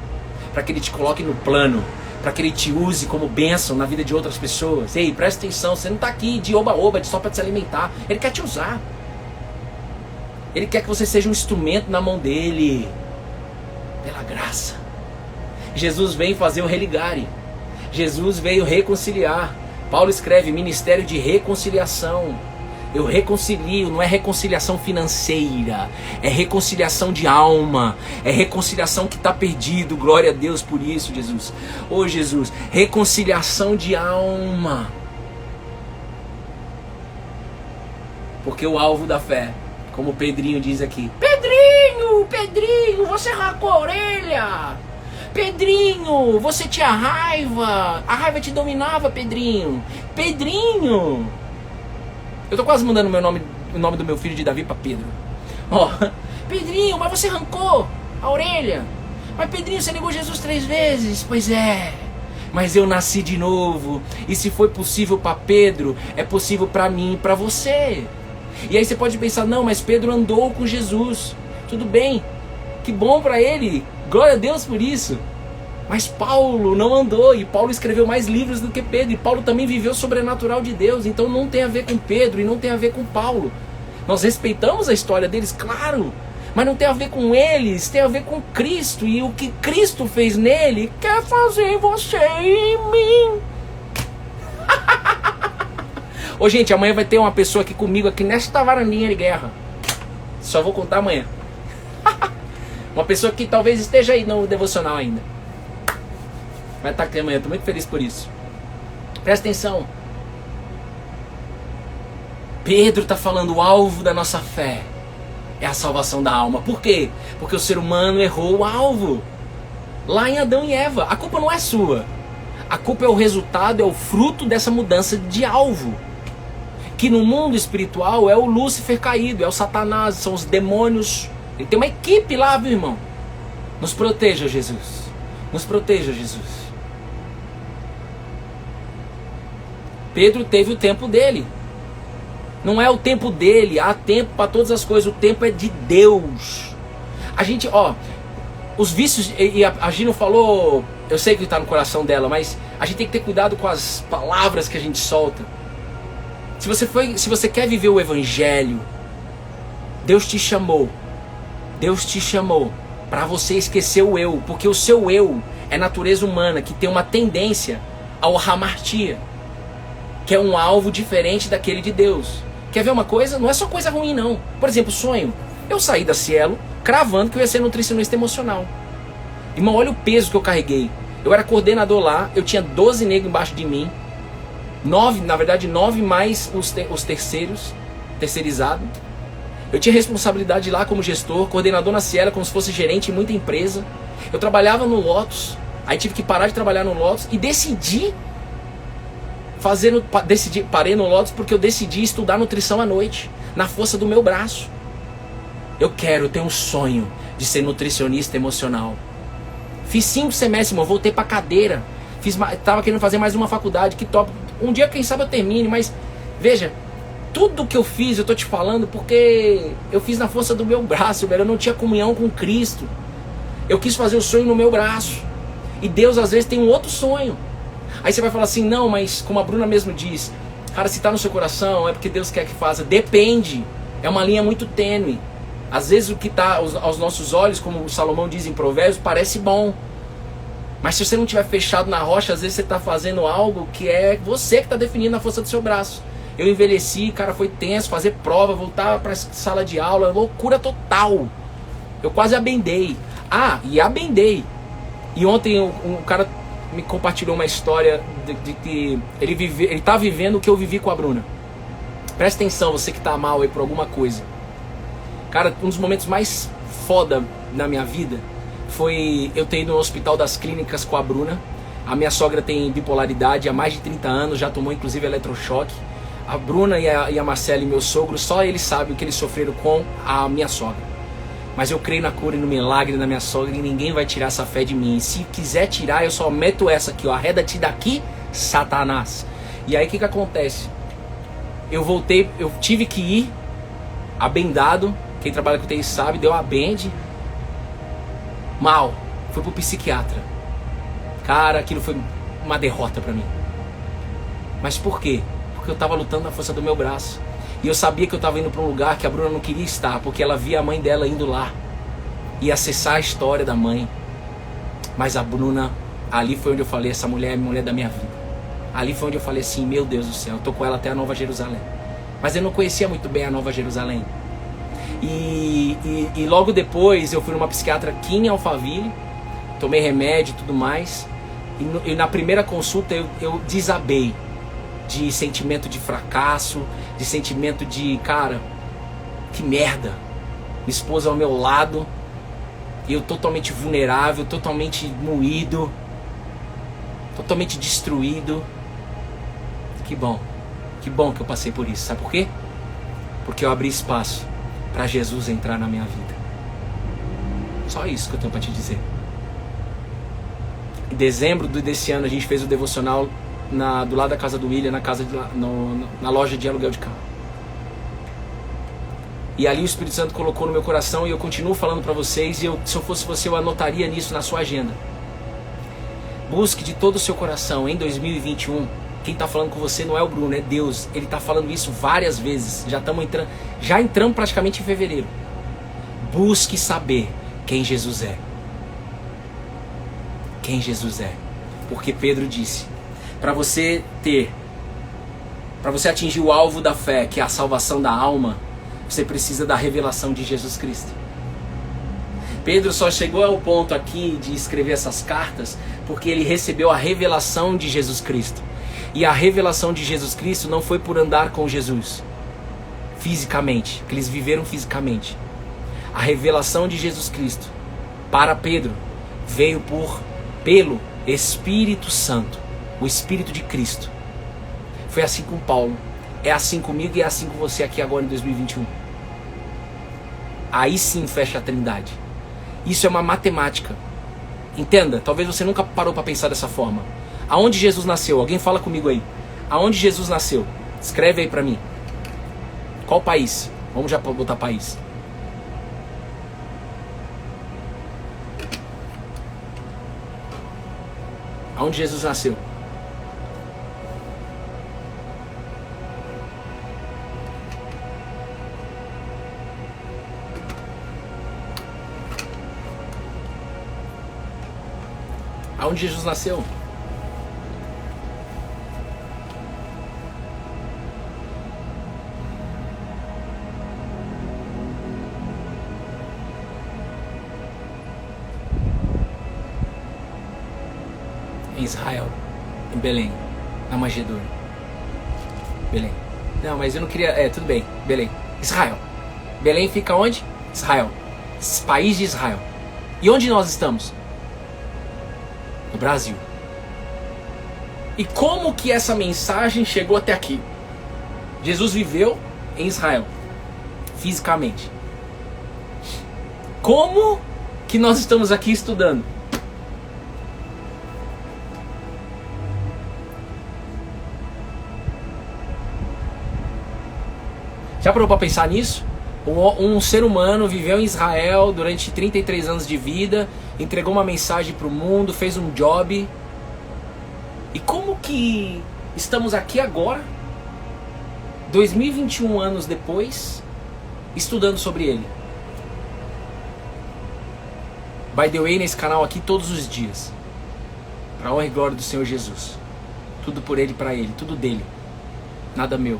Para que ele te coloque no plano. Para que ele te use como bênção na vida de outras pessoas. Ei, presta atenção, você não está aqui de oba-oba, só para te alimentar. Ele quer te usar. Ele quer que você seja um instrumento na mão dele. Pela graça. Jesus vem fazer o religare. Jesus veio reconciliar. Paulo escreve ministério de reconciliação. Eu reconcilio, não é reconciliação financeira, é reconciliação de alma, é reconciliação que está perdido. Glória a Deus por isso, Jesus. Ô Jesus, reconciliação de alma. Porque o alvo da fé, como o Pedrinho diz aqui, Pedrinho, você arrancou a orelha. Pedrinho, você tinha raiva. A raiva te dominava, Pedrinho. Eu tô quase mudando o nome do meu filho de Davi para Pedro. Ó, Pedrinho, mas você arrancou a orelha. Mas Pedrinho, você negou Jesus 3 vezes. Pois é, mas eu nasci de novo. E se foi possível para Pedro, é possível para mim e para você. E aí você pode pensar, não, mas Pedro andou com Jesus. Tudo bem, que bom para ele. Glória a Deus por isso. Mas Paulo não andou, e Paulo escreveu mais livros do que Pedro, e Paulo também viveu o sobrenatural de Deus. Então não tem a ver com Pedro e não tem a ver com Paulo. Nós respeitamos a história deles, claro, mas não tem a ver com eles, tem a ver com Cristo. E o que Cristo fez nele, quer fazer em você e em mim. Ô gente, amanhã vai ter uma pessoa aqui comigo, aqui nesta varandinha de guerra. Só vou contar amanhã. Uma pessoa que talvez esteja aí no devocional ainda. Vai estar aqui amanhã, estou muito feliz por isso. Presta atenção. Pedro está falando, o alvo da nossa fé é a salvação da alma. Por quê? Porque o ser humano errou o alvo. Lá em Adão e Eva. A culpa não é sua. A culpa é o resultado, é o fruto dessa mudança de alvo. Que no mundo espiritual é o Lúcifer caído, é o Satanás, são os demônios. Ele tem uma equipe lá, viu, irmão? Nos proteja, Jesus. Nos proteja, Jesus. Pedro teve o tempo dele. Não é o tempo dele, há tempo para todas as coisas. O tempo é de Deus. A gente, ó, os vícios, e a Gino falou, eu sei que está no coração dela, mas a gente tem que ter cuidado com as palavras que a gente solta. Se você quer viver o evangelho, Deus te chamou para você esquecer o eu, porque o seu eu é natureza humana que tem uma tendência ao hamartia, que é um alvo diferente daquele de Deus. Quer ver uma coisa? Não é só coisa ruim, não. Por exemplo, sonho. Eu saí da Cielo cravando que eu ia ser nutricionista emocional. Irmão, olha o peso que eu carreguei. Eu era coordenador lá, eu tinha 12 negros embaixo de mim. 9 mais os terceirizados. Eu tinha responsabilidade lá como gestor, coordenador na Cielo, como se fosse gerente em muita empresa. Eu trabalhava no Lotus, aí tive que parar de trabalhar no Lotus e parei no Lotus porque eu decidi estudar nutrição à noite, na força do meu braço. Eu tenho um sonho de ser nutricionista emocional. Fiz 5 semestres, irmão, voltei pra cadeira. Tava querendo fazer mais uma faculdade, que top. Um dia, quem sabe, eu termine, mas veja, tudo que eu fiz, eu tô te falando porque eu fiz na força do meu braço, velho. Eu não tinha comunhão com Cristo. Eu quis fazer o sonho no meu braço. E Deus às vezes tem um outro sonho. Aí você vai falar assim, não, mas como a Bruna mesmo diz, cara, se tá no seu coração, é porque Deus quer que faça. Depende. É uma linha muito tênue. Às vezes o que tá aos nossos olhos, como o Salomão diz em Provérbios, parece bom. Mas se você não estiver fechado na rocha, às vezes você está fazendo algo que é você que está definindo a força do seu braço. Eu envelheci, cara, foi tenso, fazer prova, voltar para a sala de aula, loucura total. Eu quase abendei. E ontem um cara me compartilhou uma história de que ele tá vivendo o que eu vivi com a Bruna. Presta atenção, você que tá mal aí por alguma coisa. Cara, um dos momentos mais foda na minha vida foi eu ter ido no Hospital das Clínicas com a Bruna. A minha sogra tem bipolaridade há mais de 30 anos, já tomou inclusive eletrochoque. A Bruna e a Marcela e meu sogro, só eles sabem o que eles sofreram com a minha sogra. Mas eu creio na cura e no milagre da minha sogra e ninguém vai tirar essa fé de mim. E se quiser tirar, eu só meto essa aqui, ó. Arreda-te daqui, Satanás. E aí o que acontece? Eu voltei, eu tive que ir abendado. Quem trabalha com TI sabe, deu a bend. Mal, fui pro psiquiatra. Cara, aquilo foi uma derrota pra mim. Mas por quê? Porque eu tava lutando na força do meu braço. E eu sabia que eu tava indo pra um lugar que a Bruna não queria estar, porque ela via a mãe dela indo lá e acessar a história da mãe. Mas a Bruna, ali foi onde eu falei, essa mulher é a mulher da minha vida. Ali foi onde eu falei assim, meu Deus do céu, eu tô com ela até a Nova Jerusalém. Mas eu não conhecia muito bem a Nova Jerusalém. E logo depois eu fui numa psiquiatra aqui em Alphaville, tomei remédio e tudo mais. E na primeira consulta eu desabei de sentimento de fracasso, de sentimento de, cara, que merda. Minha esposa ao meu lado, eu totalmente vulnerável, totalmente moído, totalmente destruído. Que bom que eu passei por isso. Sabe por quê? Porque eu abri espaço para Jesus entrar na minha vida. Só isso que eu tenho para te dizer. Em dezembro desse ano a gente fez o devocional do lado da casa do William, na loja de aluguel de carro. E ali o Espírito Santo colocou no meu coração e eu continuo falando para vocês. E se eu fosse você, eu anotaria nisso na sua agenda. Busque de todo o seu coração em 2021. Quem está falando com você não é o Bruno, é Deus. Ele está falando isso várias vezes. Já entramos praticamente em fevereiro. Busque saber quem Jesus é. Quem Jesus é. Porque Pedro disse, para você atingir o alvo da fé, que é a salvação da alma, você precisa da revelação de Jesus Cristo. Pedro só chegou ao ponto aqui de escrever essas cartas porque ele recebeu a revelação de Jesus Cristo. E a revelação de Jesus Cristo não foi por andar com Jesus fisicamente, que eles viveram fisicamente. A revelação de Jesus Cristo para Pedro veio pelo Espírito Santo, o Espírito de Cristo. Foi assim com Paulo, é assim comigo e é assim com você aqui agora em 2021. Aí sim fecha a Trindade. Isso é uma matemática. Entenda, talvez você nunca parou para pensar dessa forma. Aonde Jesus nasceu? Alguém fala comigo aí. Aonde Jesus nasceu? Escreve aí para mim. Qual país? Vamos já botar país. Aonde Jesus nasceu? Aonde Jesus nasceu? em Israel, em Belém, na manjedoura. Belém. Não, mas eu não queria... tudo bem, Belém. Israel. Belém fica onde? Israel. País de Israel. E onde nós estamos? No Brasil. E como que essa mensagem chegou até aqui? Jesus viveu em Israel, fisicamente. Como que nós estamos aqui estudando? Já parou para pensar nisso? Um ser humano viveu em Israel durante 33 anos de vida, entregou uma mensagem para o mundo, fez um job. E como que estamos aqui agora, 2021 anos depois, estudando sobre ele? By the way, nesse canal aqui todos os dias, para a honra e glória do Senhor Jesus. Tudo por ele e para ele, tudo dele, nada meu.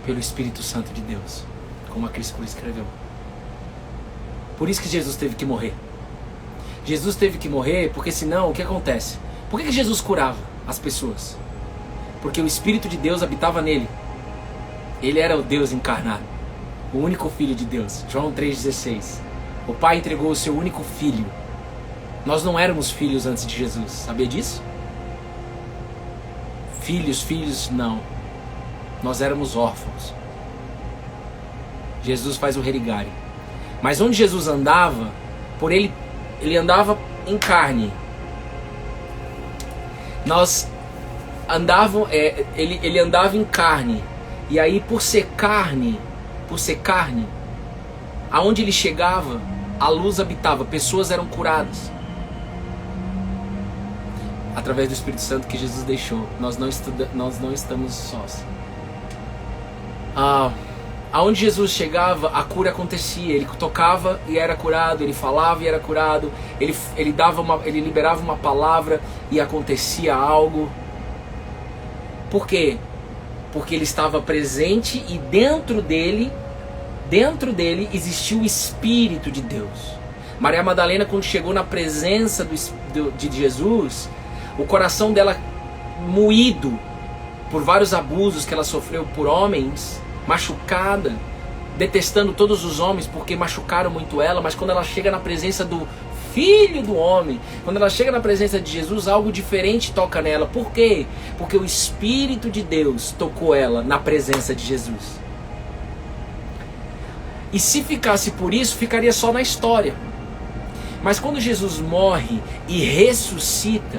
Pelo Espírito Santo de Deus, como a Cris Cruz escreveu. Por isso que Jesus teve que morrer. Jesus teve que morrer porque senão o que acontece? Por que Jesus curava as pessoas? Porque o Espírito de Deus habitava nele. Ele era o Deus encarnado, o único Filho de Deus. João 3,16. O Pai entregou o seu único Filho. Nós não éramos filhos antes de Jesus, sabia disso? Filhos não. Nós éramos órfãos. Jesus faz o religare. Mas onde Jesus andava, por ele andava em carne. Ele andava em carne. E aí por ser carne, aonde ele chegava, a luz habitava, pessoas eram curadas. Através do Espírito Santo que Jesus deixou. Nós não estamos sós. Aonde Jesus chegava, a cura acontecia. Ele tocava e era curado, ele falava e era curado, ele liberava uma palavra e acontecia algo. Por quê? Porque ele estava presente e dentro dele existia o Espírito de Deus. Maria Madalena, quando chegou na presença de Jesus, o coração dela moído por vários abusos que ela sofreu por homens, machucada, detestando todos os homens porque machucaram muito ela, mas quando ela chega na presença do Filho do Homem, quando ela chega na presença de Jesus, algo diferente toca nela. Por quê? Porque o Espírito de Deus tocou ela na presença de Jesus. E se ficasse por isso, ficaria só na história. Mas quando Jesus morre e ressuscita,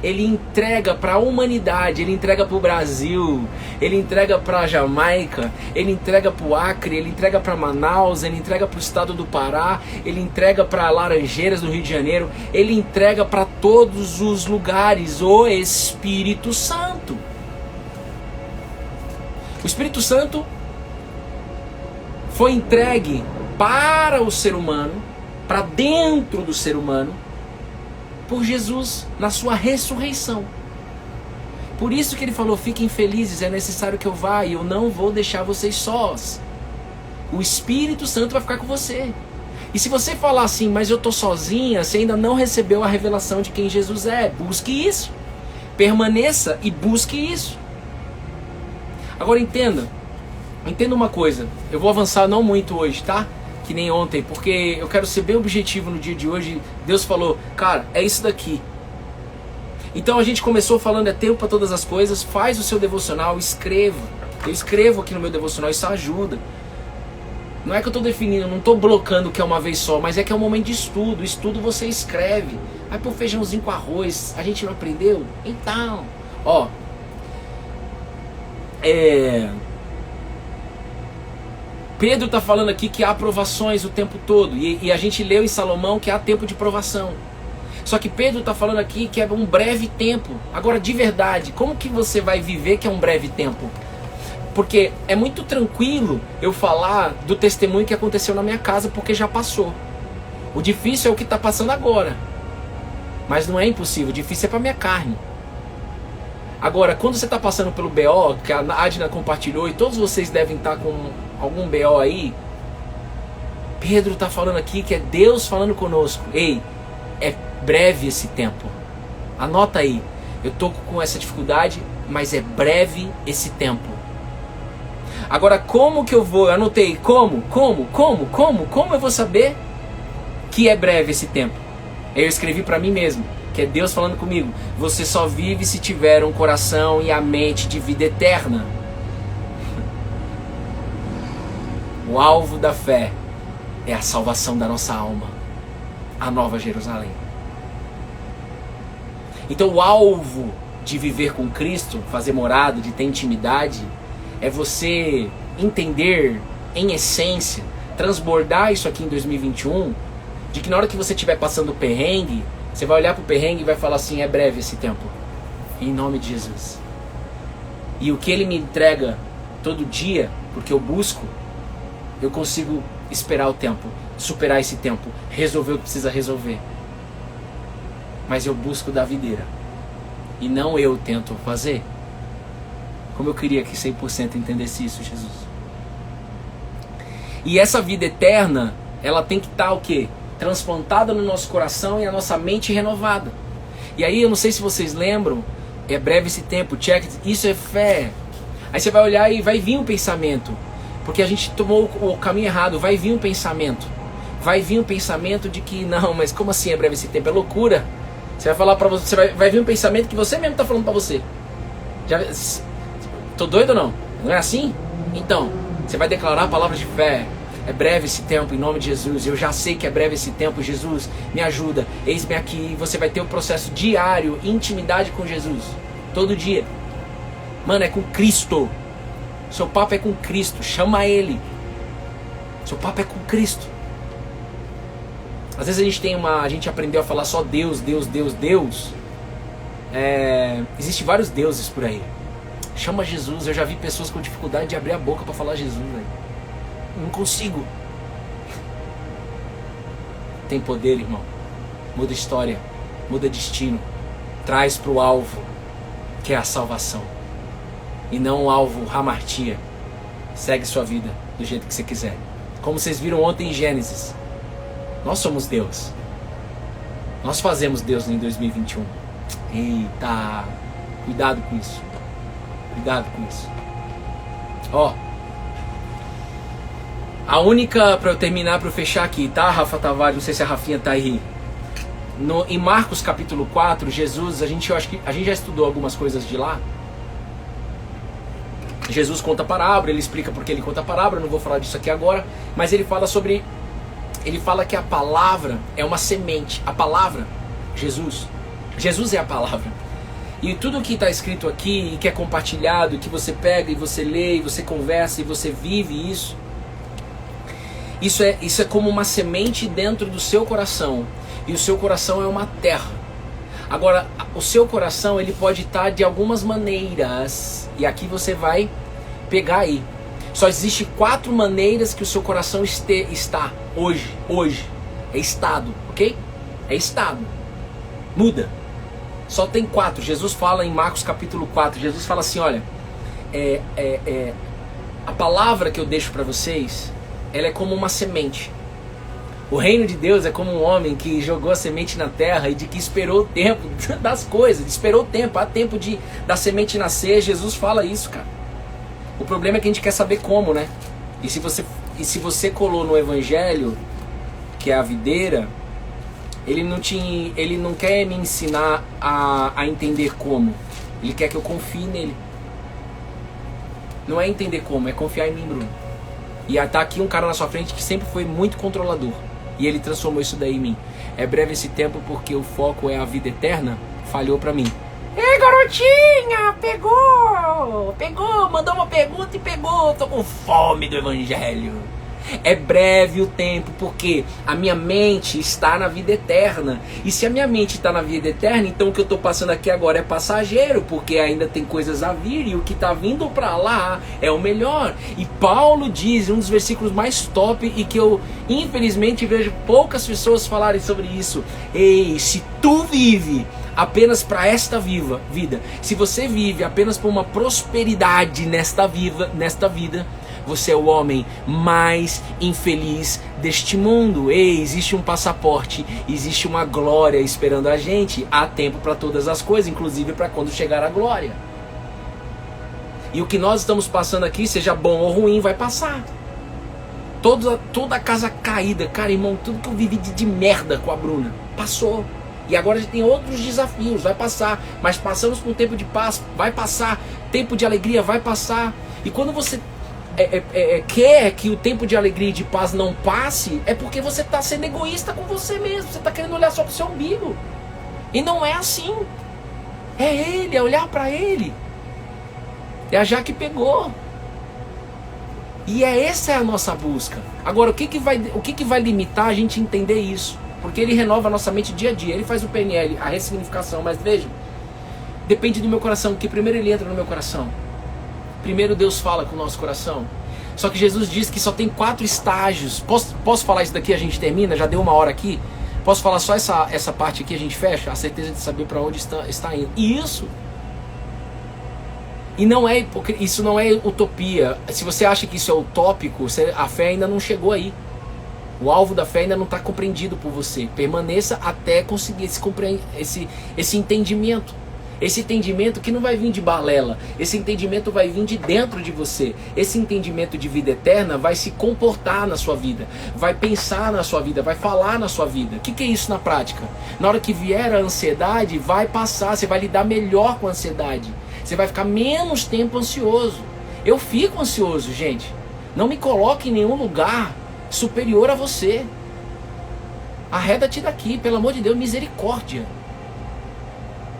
ele entrega para a humanidade, ele entrega para o Brasil, ele entrega para a Jamaica, ele entrega para o Acre, ele entrega para Manaus, ele entrega para o estado do Pará, ele entrega para Laranjeiras, no Rio de Janeiro, ele entrega para todos os lugares o Espírito Santo. O Espírito Santo foi entregue para o ser humano, para dentro do ser humano, por Jesus na sua ressurreição. Por isso que ele falou: fiquem felizes, é necessário que eu vá e eu não vou deixar vocês sós. O Espírito Santo vai ficar com você. E se você falar assim, mas eu estou sozinha, você ainda não recebeu a revelação de quem Jesus é. Busque isso. Permaneça e busque isso. Agora entenda uma coisa. Eu vou avançar não muito hoje, tá? Que nem ontem, porque eu quero ser bem objetivo no dia de hoje. Deus falou: cara, é isso daqui. Então a gente começou falando, é tempo para todas as coisas. Faz o seu devocional, escreva. Eu escrevo aqui no meu devocional, isso ajuda. Não é que eu estou definindo, não estou blocando que é uma vez só, mas é que é um momento de estudo. Estudo você escreve. Aí pôr feijãozinho com arroz, a gente não aprendeu? Então, ó, Pedro está falando aqui que há provações o tempo todo. E a gente leu em Salomão que há tempo de provação. Só que Pedro está falando aqui que é um breve tempo. Agora, de verdade, como que você vai viver que é um breve tempo? Porque é muito tranquilo eu falar do testemunho que aconteceu na minha casa, porque já passou. O difícil é o que está passando agora. Mas não é impossível, o difícil é para minha carne. Agora, quando você está passando pelo BO, que a Adna compartilhou, e todos vocês devem estar com algum BO aí, Pedro está falando aqui que é Deus falando conosco. Ei, breve esse tempo. Anota aí. Eu tô com essa dificuldade, mas é breve esse tempo. Agora, como que eu vou? Eu anotei. Como eu vou saber que é breve esse tempo? Eu escrevi para mim mesmo, que é Deus falando comigo. Você só vive se tiver um coração e a mente de vida eterna. O alvo da fé é a salvação da nossa alma, a Nova Jerusalém. Então o alvo de viver com Cristo, fazer morada, de ter intimidade, é você entender, em essência, transbordar isso aqui em 2021, de que na hora que você estiver passando o perrengue, você vai olhar para o perrengue e vai falar assim, é breve esse tempo, em nome de Jesus. E o que Ele me entrega todo dia, porque eu busco, eu consigo esperar o tempo, superar esse tempo, resolver o que precisa resolver. Mas eu busco da videira, e não eu tento fazer. Como eu queria que 100% entendesse isso, Jesus. E essa vida eterna, ela tem que estar o quê? Transplantada no nosso coração e a nossa mente renovada. E aí, eu não sei se vocês lembram, é breve esse tempo, check, isso é fé. Aí você vai olhar e vai vir um pensamento, porque a gente tomou o caminho errado, vai vir um pensamento. Vai vir um pensamento de que, não, mas como assim é breve esse tempo? É loucura. Você vai falar pra você, vai vir um pensamento que você mesmo tá falando pra você. Tô doido ou não? Não é assim? Então, você vai declarar a palavra de fé. É breve esse tempo, em nome de Jesus. Eu já sei que é breve esse tempo. Jesus, me ajuda. Eis-me aqui. Você vai ter um processo diário, intimidade com Jesus. Todo dia. Mano, é com Cristo. Seu papo é com Cristo. Chama Ele. Seu papo é com Cristo. Às vezes a gente aprendeu a falar só Deus, Deus, Deus, Deus. Existem vários deuses por aí. Chama Jesus. Eu já vi pessoas com dificuldade de abrir a boca para falar Jesus, velho. Não consigo. Tem poder, irmão. Muda história, muda destino. Traz para o alvo, que é a salvação. E não o alvo hamartia. Segue sua vida do jeito que você quiser. Como vocês viram ontem em Gênesis, nós somos Deus. Nós fazemos Deus em 2021. Eita, cuidado com isso. Cuidado com isso. Ó, a única, pra eu terminar, pra eu fechar aqui, tá, Rafa Tavares? Não sei se a Rafinha tá aí. Em Marcos capítulo 4, Jesus, eu acho que a gente já estudou algumas coisas de lá. Jesus conta a parábola, ele explica porque ele conta a parábola, eu não vou falar disso aqui agora, mas ele fala que a palavra é uma semente. A palavra, Jesus é a palavra. E tudo que está escrito aqui, e que é compartilhado, que você pega e você lê, e você conversa, e você vive isso é como uma semente dentro do seu coração. E o seu coração é uma terra. Agora, o seu coração, ele pode estar de algumas maneiras. E aqui você vai pegar aí. Só existe 4 maneiras que o seu coração está hoje. É estado, ok? É estado. Muda. Só tem 4. Jesus fala em Marcos capítulo 4. Jesus fala assim, olha, a palavra que eu deixo para vocês, ela é como uma semente. O reino de Deus é como um homem que jogou a semente na terra e de que esperou o tempo das coisas. Esperou o tempo, há tempo da semente nascer. Jesus fala isso, cara. O problema é que a gente quer saber como, né? E se você colou no evangelho, que é a videira, ele não quer me ensinar a entender como. Ele quer que eu confie nele. Não é entender como, é confiar em mim, Bruno. E tá aqui um cara na sua frente que sempre foi muito controlador. E ele transformou isso daí em mim. É breve esse tempo porque o foco é a vida eterna. Falhou pra mim. Ei, garotinha, pegou, mandou uma pergunta e pegou. Tô com fome do evangelho. É breve o tempo, porque a minha mente está na vida eterna. E se a minha mente está na vida eterna, então o que eu estou passando aqui agora é passageiro, porque ainda tem coisas a vir, e o que está vindo para lá é o melhor. E Paulo diz, um dos versículos mais top, e que eu infelizmente vejo poucas pessoas falarem sobre isso: ei, se tu vive apenas para esta vida, se você vive apenas por uma prosperidade nesta vida, você é o homem mais infeliz deste mundo. Ei, existe um passaporte, existe uma glória esperando a gente. Há tempo para todas as coisas, inclusive para quando chegar a glória. E o que nós estamos passando aqui, seja bom ou ruim, vai passar. Toda a casa caída, cara, irmão, tudo que eu vivi de merda com a Bruna, passou. E agora a gente tem outros desafios, vai passar. Mas passamos por um tempo de paz, vai passar. Tempo de alegria, vai passar. E quando você quer que o tempo de alegria e de paz não passe, é porque você está sendo egoísta com você mesmo. Você está querendo olhar só para o seu umbigo. E não é assim. É ele, é olhar para ele. É a Jaque pegou. E essa é a nossa busca. Agora, o que vai limitar a gente entender isso? Porque ele renova a nossa mente dia a dia. Ele faz o PNL, a ressignificação. Mas vejam, depende do meu coração. Que primeiro ele entra no meu coração. Primeiro Deus fala com o nosso coração. Só que Jesus diz que só tem 4 estágios. Posso falar isso daqui, a gente termina? Já deu 1 hora aqui. Posso falar só essa parte aqui, a gente fecha? A certeza de saber para onde está indo. E isso não é utopia. Se você acha que isso é utópico, a fé ainda não chegou aí. O alvo da fé ainda não está compreendido por você. Permaneça até conseguir esse entendimento. Esse entendimento que não vai vir de balela. Esse entendimento vai vir de dentro de você. Esse entendimento de vida eterna vai se comportar na sua vida. Vai pensar na sua vida. Vai falar na sua vida. O que é isso na prática? Na hora que vier a ansiedade, vai passar. Você vai lidar melhor com a ansiedade. Você vai ficar menos tempo ansioso. Eu fico ansioso, gente. Não me coloque em nenhum lugar superior a você. Arreda-te daqui, pelo amor de Deus, misericórdia.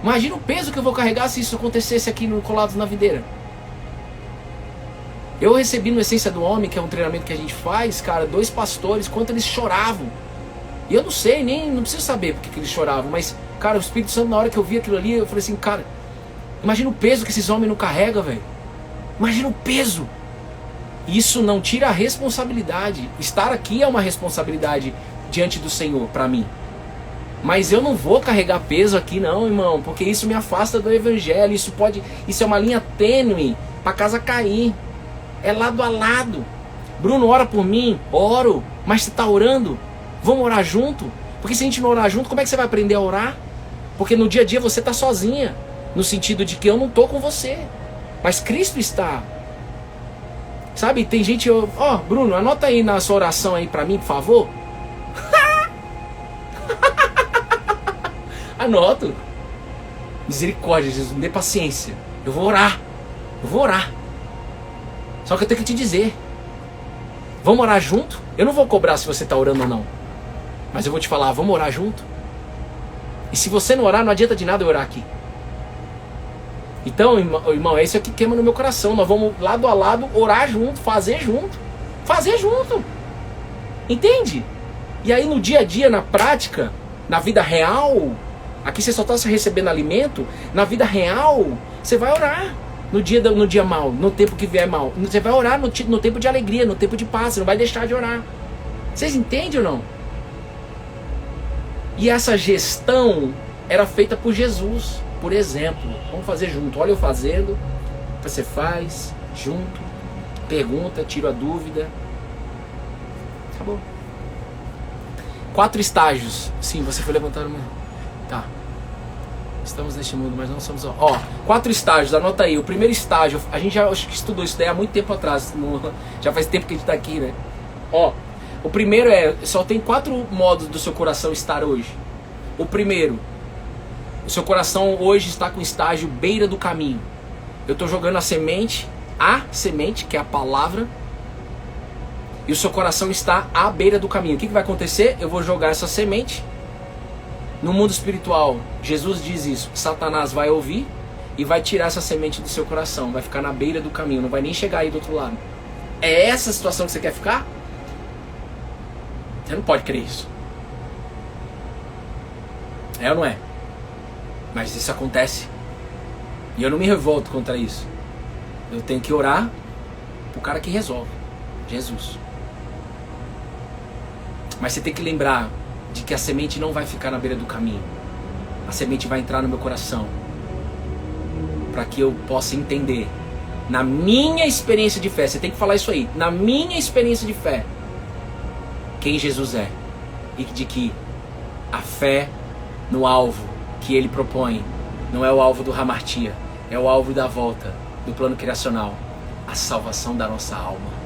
Imagina o peso que eu vou carregar se isso acontecesse aqui no Colados na Videira. Eu recebi no Essência do Homem, que é um treinamento que a gente faz, cara, 2 pastores, quanto eles choravam. E eu não sei, não preciso saber porque que eles choravam, mas, cara, o Espírito Santo, na hora que eu vi aquilo ali, eu falei assim, cara, imagina o peso que esses homens não carregam, velho. Imagina o peso. Isso não tira a responsabilidade. Estar aqui é uma responsabilidade diante do Senhor para mim. Mas eu não vou carregar peso aqui não, irmão, porque isso me afasta do evangelho. Isso é uma linha tênue para casa cair. É lado a lado. Bruno, ora por mim. Oro. Mas você está orando? Vamos orar junto? Porque se a gente não orar junto, como é que você vai aprender a orar? Porque no dia a dia você está sozinha. No sentido de que eu não estou com você. Mas Cristo está. Sabe, tem gente... Bruno, anota aí na sua oração aí para mim, por favor. Anoto. Misericórdia, Jesus, me dê paciência. Eu vou orar. Só que eu tenho que te dizer. Vamos orar junto? Eu não vou cobrar se você está orando ou não. Mas eu vou te falar, vamos orar junto? E se você não orar, não adianta de nada eu orar aqui. Então, irmão, é isso que queima no meu coração. Nós vamos lado a lado orar junto, fazer junto. Entende? E aí no dia a dia, na prática, na vida real, aqui você só está recebendo alimento. Na vida real, você vai orar no dia mal, no tempo que vier mal. Você vai orar no tempo de alegria, no tempo de paz. Você não vai deixar de orar. Vocês entendem ou não? E essa gestão era feita por Jesus. Por exemplo, vamos fazer junto. Olha eu fazendo, você faz junto, pergunta, tira a dúvida. Acabou. 4 estágios. Sim, você foi levantando. Tá. Estamos neste mundo, mas não somos. 4 estágios, anota aí. O primeiro estágio, a gente já estudou isso daí há muito tempo atrás. Já faz tempo que a gente está aqui, né? O primeiro só tem 4 modos do seu coração estar hoje. O primeiro, o seu coração hoje está com estágio beira do caminho. Eu estou jogando a semente, que é a palavra, e o seu coração está à beira do caminho. O que vai acontecer? Eu vou jogar essa semente. No mundo espiritual, Jesus diz isso. Satanás vai ouvir e vai tirar essa semente do seu coração. Vai ficar na beira do caminho, não vai nem chegar aí do outro lado. É essa a situação que você quer ficar? Você não pode crer isso. É ou não é? Mas isso acontece. E eu não me revolto contra isso. Eu tenho que orar pro cara que resolve. Jesus. Mas você tem que lembrar de que a semente não vai ficar na beira do caminho. A semente vai entrar no meu coração. Para que eu possa entender Na minha experiência de fé, você tem que falar isso aí. Na minha experiência de fé, quem Jesus é. E de que a fé no alvo que ele propõe não é o alvo do hamartia, é o alvo da volta do plano criacional, a salvação da nossa alma.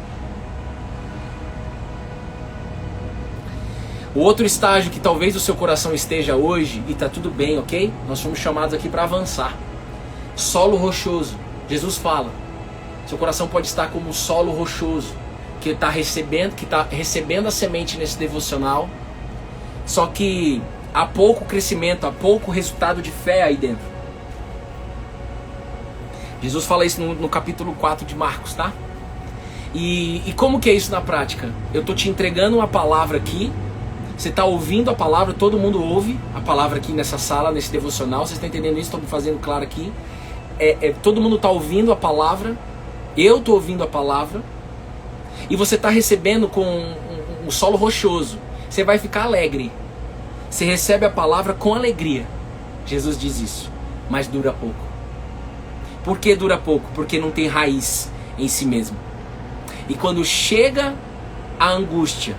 O outro estágio que talvez o seu coração esteja hoje, e está tudo bem, ok? Nós fomos chamados aqui para avançar. Solo rochoso. Jesus fala, seu coração pode estar como um solo rochoso, que está recebendo a semente nesse devocional, só que há pouco crescimento, há pouco resultado de fé aí dentro. Jesus fala isso no capítulo 4 de Marcos, tá? E como que é isso na prática? Eu estou te entregando uma palavra aqui, você está ouvindo a palavra, todo mundo ouve a palavra aqui nessa sala, nesse devocional, vocês estão entendendo isso? Estou me fazendo claro aqui. Todo mundo está ouvindo a palavra, eu estou ouvindo a palavra, e você está recebendo com um solo rochoso. Você vai ficar alegre. Você recebe a palavra com alegria. Jesus diz isso, mas dura pouco. Por que dura pouco? Porque não tem raiz em si mesmo. E quando chega a angústia,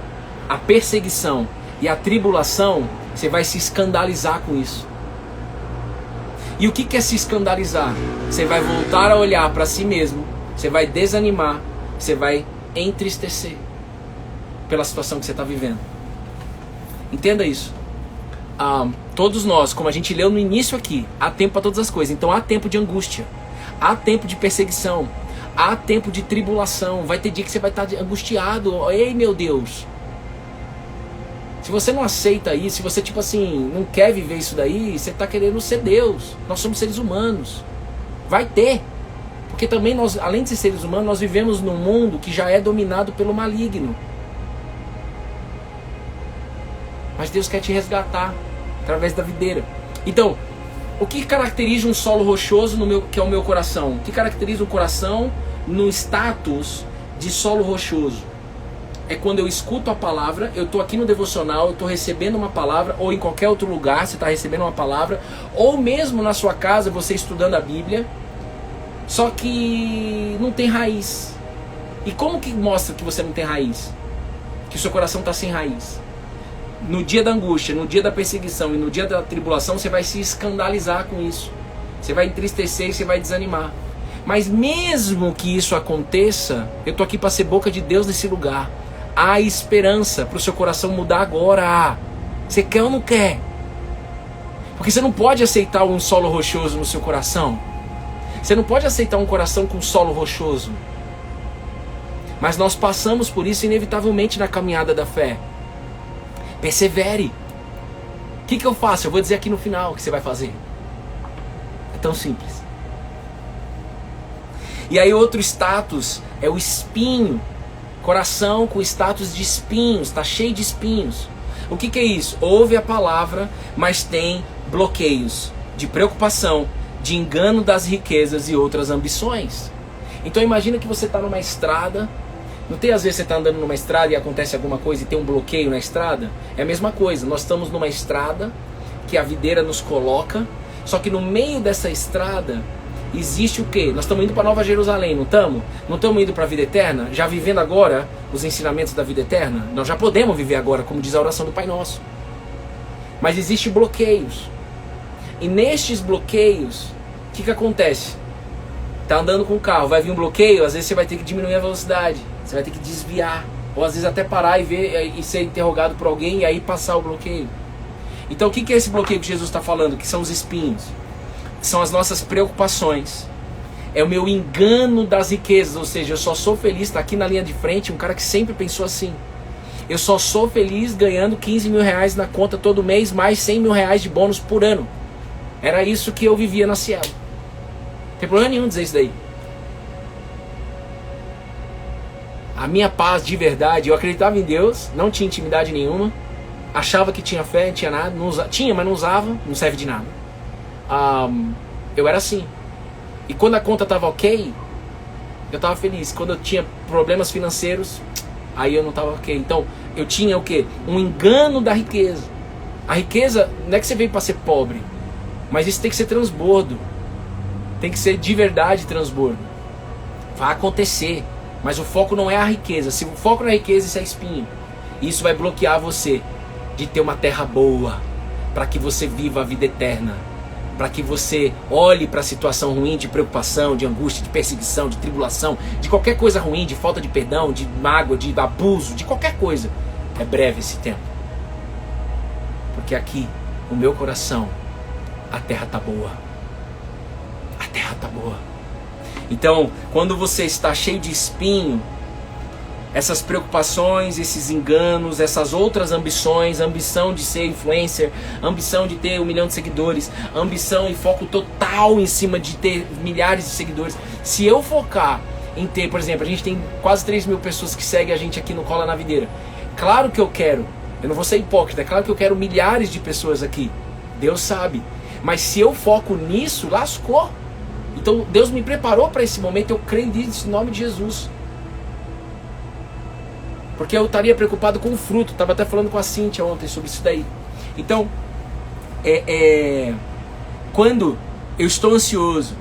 a perseguição e a tribulação, você vai se escandalizar com isso. E o que é se escandalizar? Você vai voltar a olhar para si mesmo, você vai desanimar, você vai entristecer pela situação que você está vivendo. Entenda isso. Todos nós, como a gente leu no início aqui, há tempo para todas as coisas. Então há tempo de angústia, há tempo de perseguição, há tempo de tribulação. Vai ter dia que você vai estar angustiado. Ei, meu Deus! Se você não aceita isso, se você tipo assim, não quer viver isso daí, você está querendo ser Deus. Nós somos seres humanos. Vai ter. Porque também nós, além de ser seres humanos, nós vivemos num mundo que já é dominado pelo maligno. Mas Deus quer te resgatar através da videira. Então, o que caracteriza um solo rochoso que é o meu coração? O que caracteriza um coração no status de solo rochoso? É quando eu escuto a palavra, eu estou aqui no devocional, eu estou recebendo uma palavra, ou em qualquer outro lugar você está recebendo uma palavra, ou mesmo na sua casa, você estudando a Bíblia, só que não tem raiz. E como que mostra que você não tem raiz? Que o seu coração está sem raiz. No dia da angústia, no dia da perseguição e no dia da tribulação, você vai se escandalizar com isso. Você vai entristecer e você vai desanimar. Mas mesmo que isso aconteça, eu estou aqui para ser boca de Deus nesse lugar. Há esperança para o seu coração mudar agora. Você quer ou não quer? Porque você não pode aceitar um solo rochoso no seu coração. Você não pode aceitar um coração com solo rochoso. Mas nós passamos por isso inevitavelmente na caminhada da fé. Persevere. O que eu faço? Eu vou dizer aqui no final o que você vai fazer. É tão simples. E aí outro status é o espinho. Coração com status de espinhos, está cheio de espinhos. O que é isso? Ouve a palavra, mas tem bloqueios de preocupação, de engano das riquezas e outras ambições. Então imagina que você está numa estrada. Não tem às vezes você está andando numa estrada e acontece alguma coisa e tem um bloqueio na estrada? É a mesma coisa, nós estamos numa estrada que a videira nos coloca, só que no meio dessa estrada existe o quê? Nós estamos indo para Nova Jerusalém, não estamos? Não estamos indo para a vida eterna? Já vivendo agora os ensinamentos da vida eterna? Nós já podemos viver agora, como diz a oração do Pai Nosso. Mas existem bloqueios. E nestes bloqueios, o que acontece? Está andando com o carro, vai vir um bloqueio, às vezes você vai ter que diminuir a velocidade. Você vai ter que desviar. Ou às vezes até parar e ver e ser interrogado por alguém e aí passar o bloqueio. Então o que é esse bloqueio que Jesus está falando? Que são os espinhos. São as nossas preocupações. É o meu engano das riquezas. Ou seja, eu só sou feliz, está aqui na linha de frente, um cara que sempre pensou assim. Eu só sou feliz ganhando 15 mil reais na conta todo mês, mais 100 mil reais de bônus por ano. Era isso que eu vivia na Cielo. Não tem problema nenhum dizer isso daí. A minha paz de verdade, eu acreditava em Deus, não tinha intimidade nenhuma, achava que tinha fé, não tinha nada, não usava, tinha, mas não usava, não serve de nada. Eu era assim. E quando a conta estava ok, eu estava feliz. Quando eu tinha problemas financeiros, aí eu não estava ok. Então, eu tinha o quê? Um engano da riqueza. A riqueza, não é que você veio para ser pobre, mas isso tem que ser transbordo. Tem que ser de verdade transbordo. Vai acontecer. Mas o foco não é a riqueza. Se o foco na riqueza, isso é espinho. Isso vai bloquear você de ter uma terra boa, para que você viva a vida eterna, para que você olhe para a situação ruim de preocupação, de angústia, de perseguição, de tribulação, de qualquer coisa ruim, de falta de perdão, de mágoa, de abuso, de qualquer coisa. É breve esse tempo. Porque aqui, no meu coração, a terra está boa. A terra está boa. Então, quando você está cheio de espinho, essas preocupações, esses enganos, essas outras ambições, ambição de ser influencer, ambição de ter 1 milhão de seguidores, ambição e foco total em cima de ter milhares de seguidores. Se eu focar em ter, por exemplo, a gente tem quase 3 mil pessoas que seguem a gente aqui no Cola na Videira. Claro que eu quero, eu não vou ser hipócrita, é claro que eu quero milhares de pessoas aqui. Deus sabe. Mas se eu foco nisso, lascou. Então Deus me preparou para esse momento, eu creio nisso em nome de Jesus. Porque eu estaria preocupado com o fruto. Estava até falando com a Cíntia ontem sobre isso daí. Então, quando eu estou ansioso,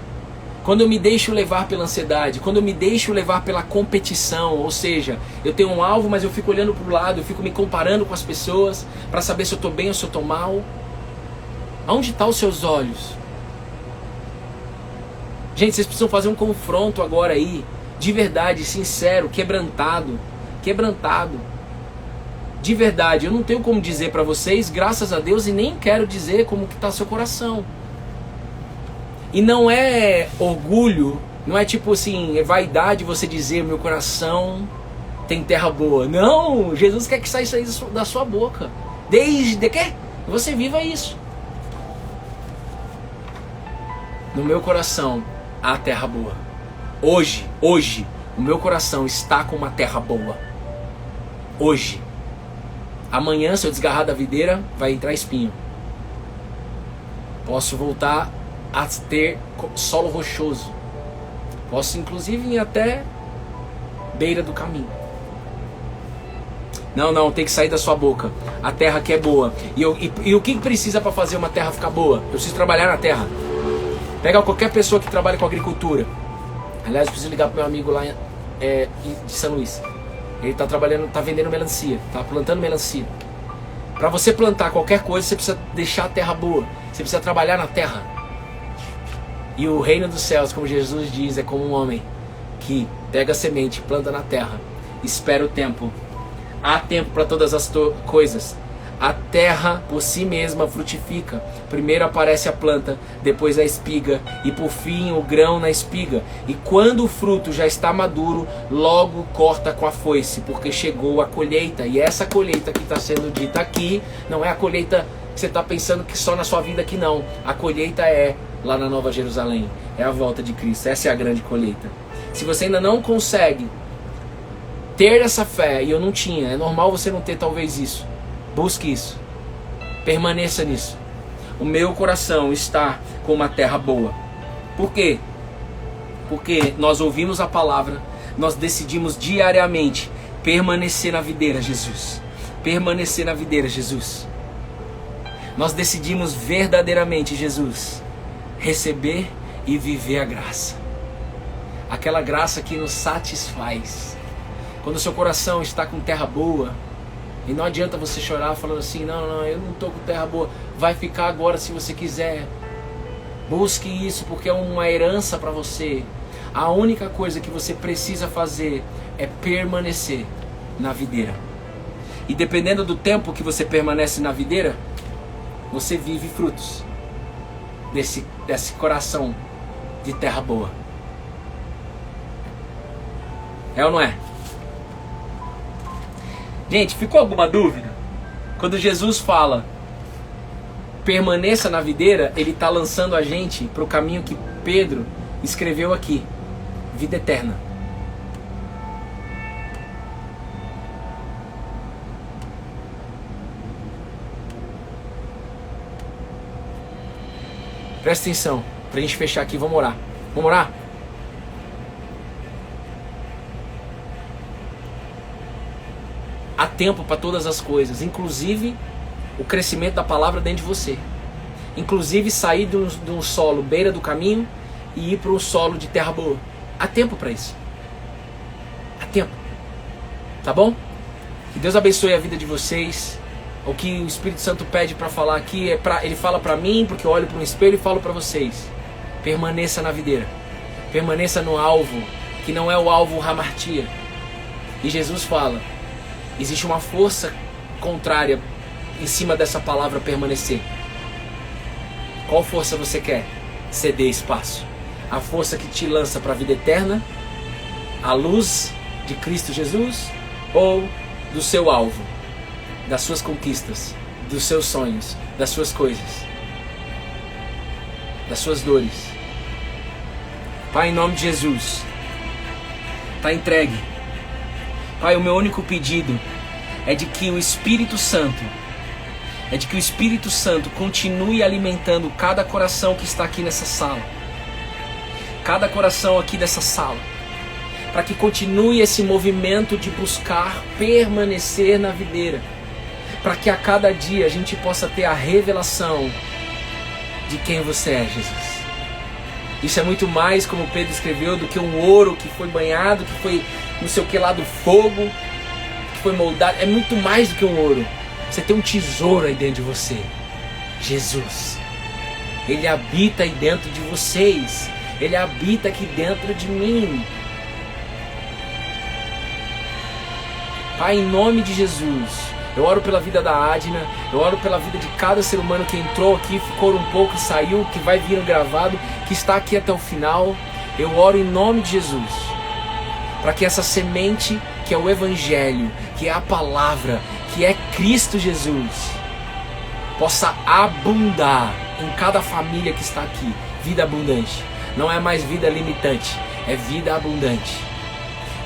quando eu me deixo levar pela ansiedade, quando eu me deixo levar pela competição, ou seja, eu tenho um alvo, mas eu fico olhando para o lado, eu fico me comparando com as pessoas para saber se eu estou bem ou se eu estou mal. Aonde estão os seus olhos? Gente, vocês precisam fazer um confronto agora aí, de verdade, sincero, quebrantado. De verdade, eu não tenho como dizer para vocês, graças a Deus, e nem quero dizer como que está seu coração. E não é orgulho, não é tipo assim, é vaidade você dizer, meu coração tem terra boa. Não, Jesus quer que saia isso aí da sua boca. Desde que você viva isso. No meu coração há terra boa. Hoje, o meu coração está com uma terra boa. Hoje. Amanhã, se eu desgarrar da videira, vai entrar espinho. Posso voltar a ter solo rochoso. Posso inclusive ir até beira do caminho. Não, tem que sair da sua boca. A terra que é boa. E o que precisa para fazer uma terra ficar boa? Eu preciso trabalhar na terra. Pega qualquer pessoa que trabalha com agricultura. Aliás, eu preciso ligar pro meu amigo lá de São Luís. Ele está trabalhando, está vendendo melancia, está plantando melancia. Para você plantar qualquer coisa, você precisa deixar a terra boa. Você precisa trabalhar na terra. E o reino dos céus, como Jesus diz, é como um homem que pega a semente, planta na terra, espera o tempo. Há tempo para todas as coisas. A terra por si mesma frutifica. Primeiro aparece a planta, depois a espiga e por fim o grão na espiga. E quando o fruto já está maduro, logo corta com a foice, porque chegou a colheita. E essa colheita que está sendo dita aqui, não é a colheita que você está pensando que só na sua vida aqui não. A colheita é lá na Nova Jerusalém. É a volta de Cristo. Essa é a grande colheita. Se você ainda não consegue ter essa fé, e eu não tinha, é normal você não ter talvez isso. Busque isso. Permaneça nisso. O meu coração está com uma terra boa. Por quê? Porque nós ouvimos a palavra, nós decidimos diariamente permanecer na videira, Jesus. Permanecer na videira, Jesus. Nós decidimos verdadeiramente, Jesus, receber e viver a graça. Aquela graça que nos satisfaz. Quando o seu coração está com terra boa, e não adianta você chorar falando assim, não, eu não estou com terra boa. Vai ficar agora se você quiser. Busque isso porque é uma herança para você. A única coisa que você precisa fazer é permanecer na videira. E dependendo do tempo que você permanece na videira, você vive frutos desse coração de terra boa. É ou não é? Gente, ficou alguma dúvida? Quando Jesus fala permaneça na videira, ele está lançando a gente para o caminho que Pedro escreveu aqui, vida eterna. Presta atenção, para a gente fechar aqui, vamos orar. Vamos orar? Há tempo para todas as coisas, inclusive o crescimento da palavra dentro de você. Inclusive sair de um solo beira do caminho e ir para um solo de terra boa. Há tempo para isso. Tá bom? Que Deus abençoe a vida de vocês. O que o Espírito Santo pede para falar aqui ele fala para mim, porque eu olho para um espelho e falo para vocês. Permaneça na videira. Permaneça no alvo, que não é o alvo hamartia. E Jesus fala, existe uma força contrária em cima dessa palavra permanecer. Qual força você quer? Ceder espaço. A força que te lança para a vida eterna, a luz de Cristo Jesus, ou do seu alvo, das suas conquistas, dos seus sonhos, das suas coisas, das suas dores. Pai, em nome de Jesus, está entregue. Pai, o meu único pedido é de que o Espírito Santo continue alimentando cada coração que está aqui nessa sala, cada coração aqui dessa sala, para que continue esse movimento de buscar permanecer na videira, para que a cada dia a gente possa ter a revelação de quem você é, Jesus. Isso é muito mais, como Pedro escreveu, do que um ouro que foi banhado, que foi não sei o que lá do fogo, que foi moldado. É muito mais do que um ouro. Você tem um tesouro aí dentro de você. Jesus. Ele habita aí dentro de vocês. Ele habita aqui dentro de mim. Pai, em nome de Jesus, eu oro pela vida da Adna, eu oro pela vida de cada ser humano que entrou aqui, ficou um pouco e saiu, que vai vir gravado, que está aqui até o final. Eu oro em nome de Jesus, para que essa semente, que é o Evangelho, que é a palavra, que é Cristo Jesus, possa abundar em cada família que está aqui. Vida abundante. Não é mais vida limitante, é vida abundante.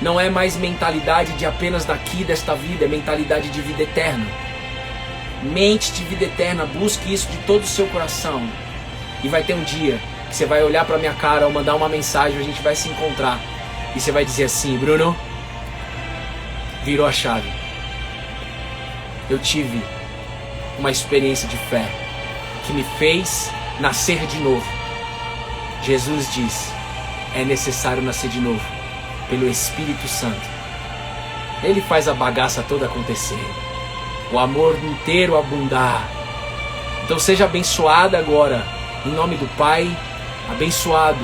Não é mais mentalidade de apenas daqui, desta vida, é mentalidade de vida eterna. Mente de vida eterna, busque isso de todo o seu coração. E vai ter um dia que você vai olhar para minha cara ou mandar uma mensagem, a gente vai se encontrar. E você vai dizer assim: Bruno, virou a chave. Eu tive uma experiência de fé que me fez nascer de novo. Jesus diz, é necessário nascer de novo pelo Espírito Santo. Ele faz a bagaça toda acontecer, o amor inteiro abundar. Então seja abençoada agora, em nome do Pai. Abençoada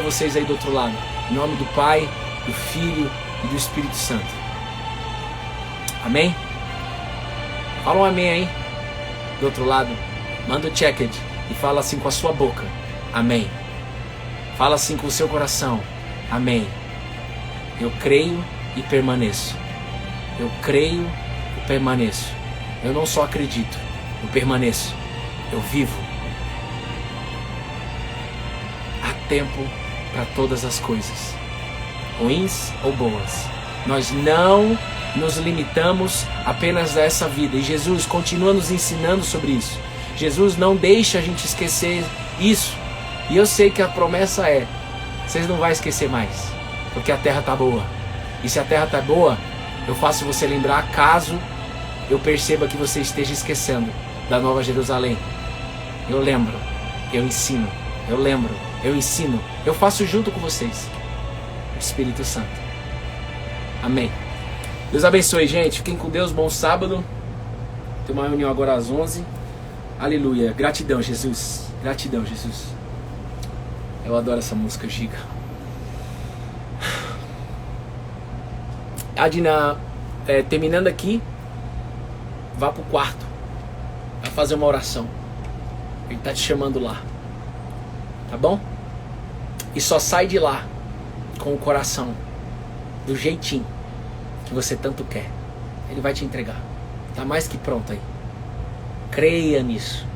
vocês aí do outro lado, em nome do Pai, do Filho e do Espírito Santo. Amém? Fala um amém aí do outro lado. Manda o check it e fala assim com a sua boca, amém. Fala assim com o seu coração, amém. Eu creio e permaneço. Eu creio e permaneço. Eu não só acredito, eu permaneço. Eu vivo. Há tempo para todas as coisas, ruins ou boas. Nós não nos limitamos apenas a essa vida. E Jesus continua nos ensinando sobre isso. Jesus não deixa a gente esquecer isso. E eu sei que a promessa é: vocês não vão esquecer mais, porque a terra está boa. E se a terra está boa, eu faço você lembrar caso eu perceba que você esteja esquecendo da Nova Jerusalém. Eu lembro, eu ensino, eu lembro, eu ensino, eu faço junto com vocês. O Espírito Santo. Amém. Deus abençoe, gente. Fiquem com Deus. Bom sábado. Tem uma reunião agora às 11. Aleluia. Gratidão, Jesus. Gratidão, Jesus. Eu adoro essa música, giga. Adina, terminando aqui, vá pro quarto. Vai fazer uma oração. Ele tá te chamando lá. Tá bom? E só sai de lá com o coração do jeitinho que você tanto quer. Ele vai te entregar. Tá mais que pronto aí. Creia nisso.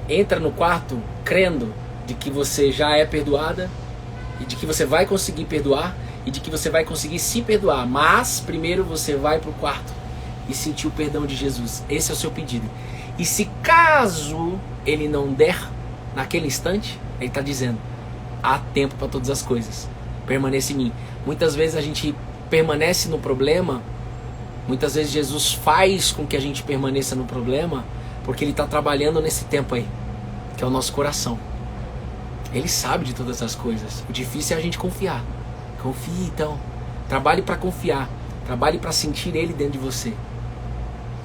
Entra no quarto crendo de que você já é perdoada e de que você vai conseguir perdoar e de que você vai conseguir se perdoar. Mas primeiro você vai pro quarto e sentir o perdão de Jesus. Esse é o seu pedido. E se caso ele não der naquele instante, ele está dizendo: há tempo para todas as coisas. Permaneça em mim. Muitas vezes a gente permanece no problema. Muitas vezes Jesus faz com que a gente permaneça no problema porque Ele está trabalhando nesse tempo aí, que é o nosso coração. Ele sabe de todas as coisas. O difícil é a gente confiar. Confie então. Trabalhe para confiar. Trabalhe para sentir Ele dentro de você.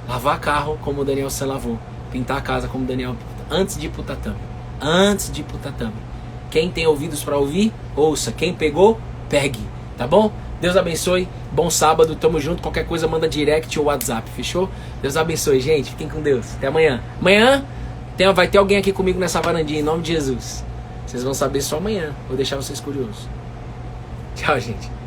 Lavar carro como o Daniel se lavou. Pintar a casa como o Daniel pinta. Antes de ir pro tatame. Antes de ir pro tatame. Quem tem ouvidos para ouvir, ouça. Quem pegou, pegue. Tá bom? Deus abençoe. Bom sábado. Tamo junto. Qualquer coisa manda direct ou WhatsApp. Fechou? Deus abençoe, gente. Fiquem com Deus. Até amanhã. Amanhã vai ter alguém aqui comigo nessa varandinha. Em nome de Jesus. Vocês vão saber só amanhã. Vou deixar vocês curiosos. Tchau, gente.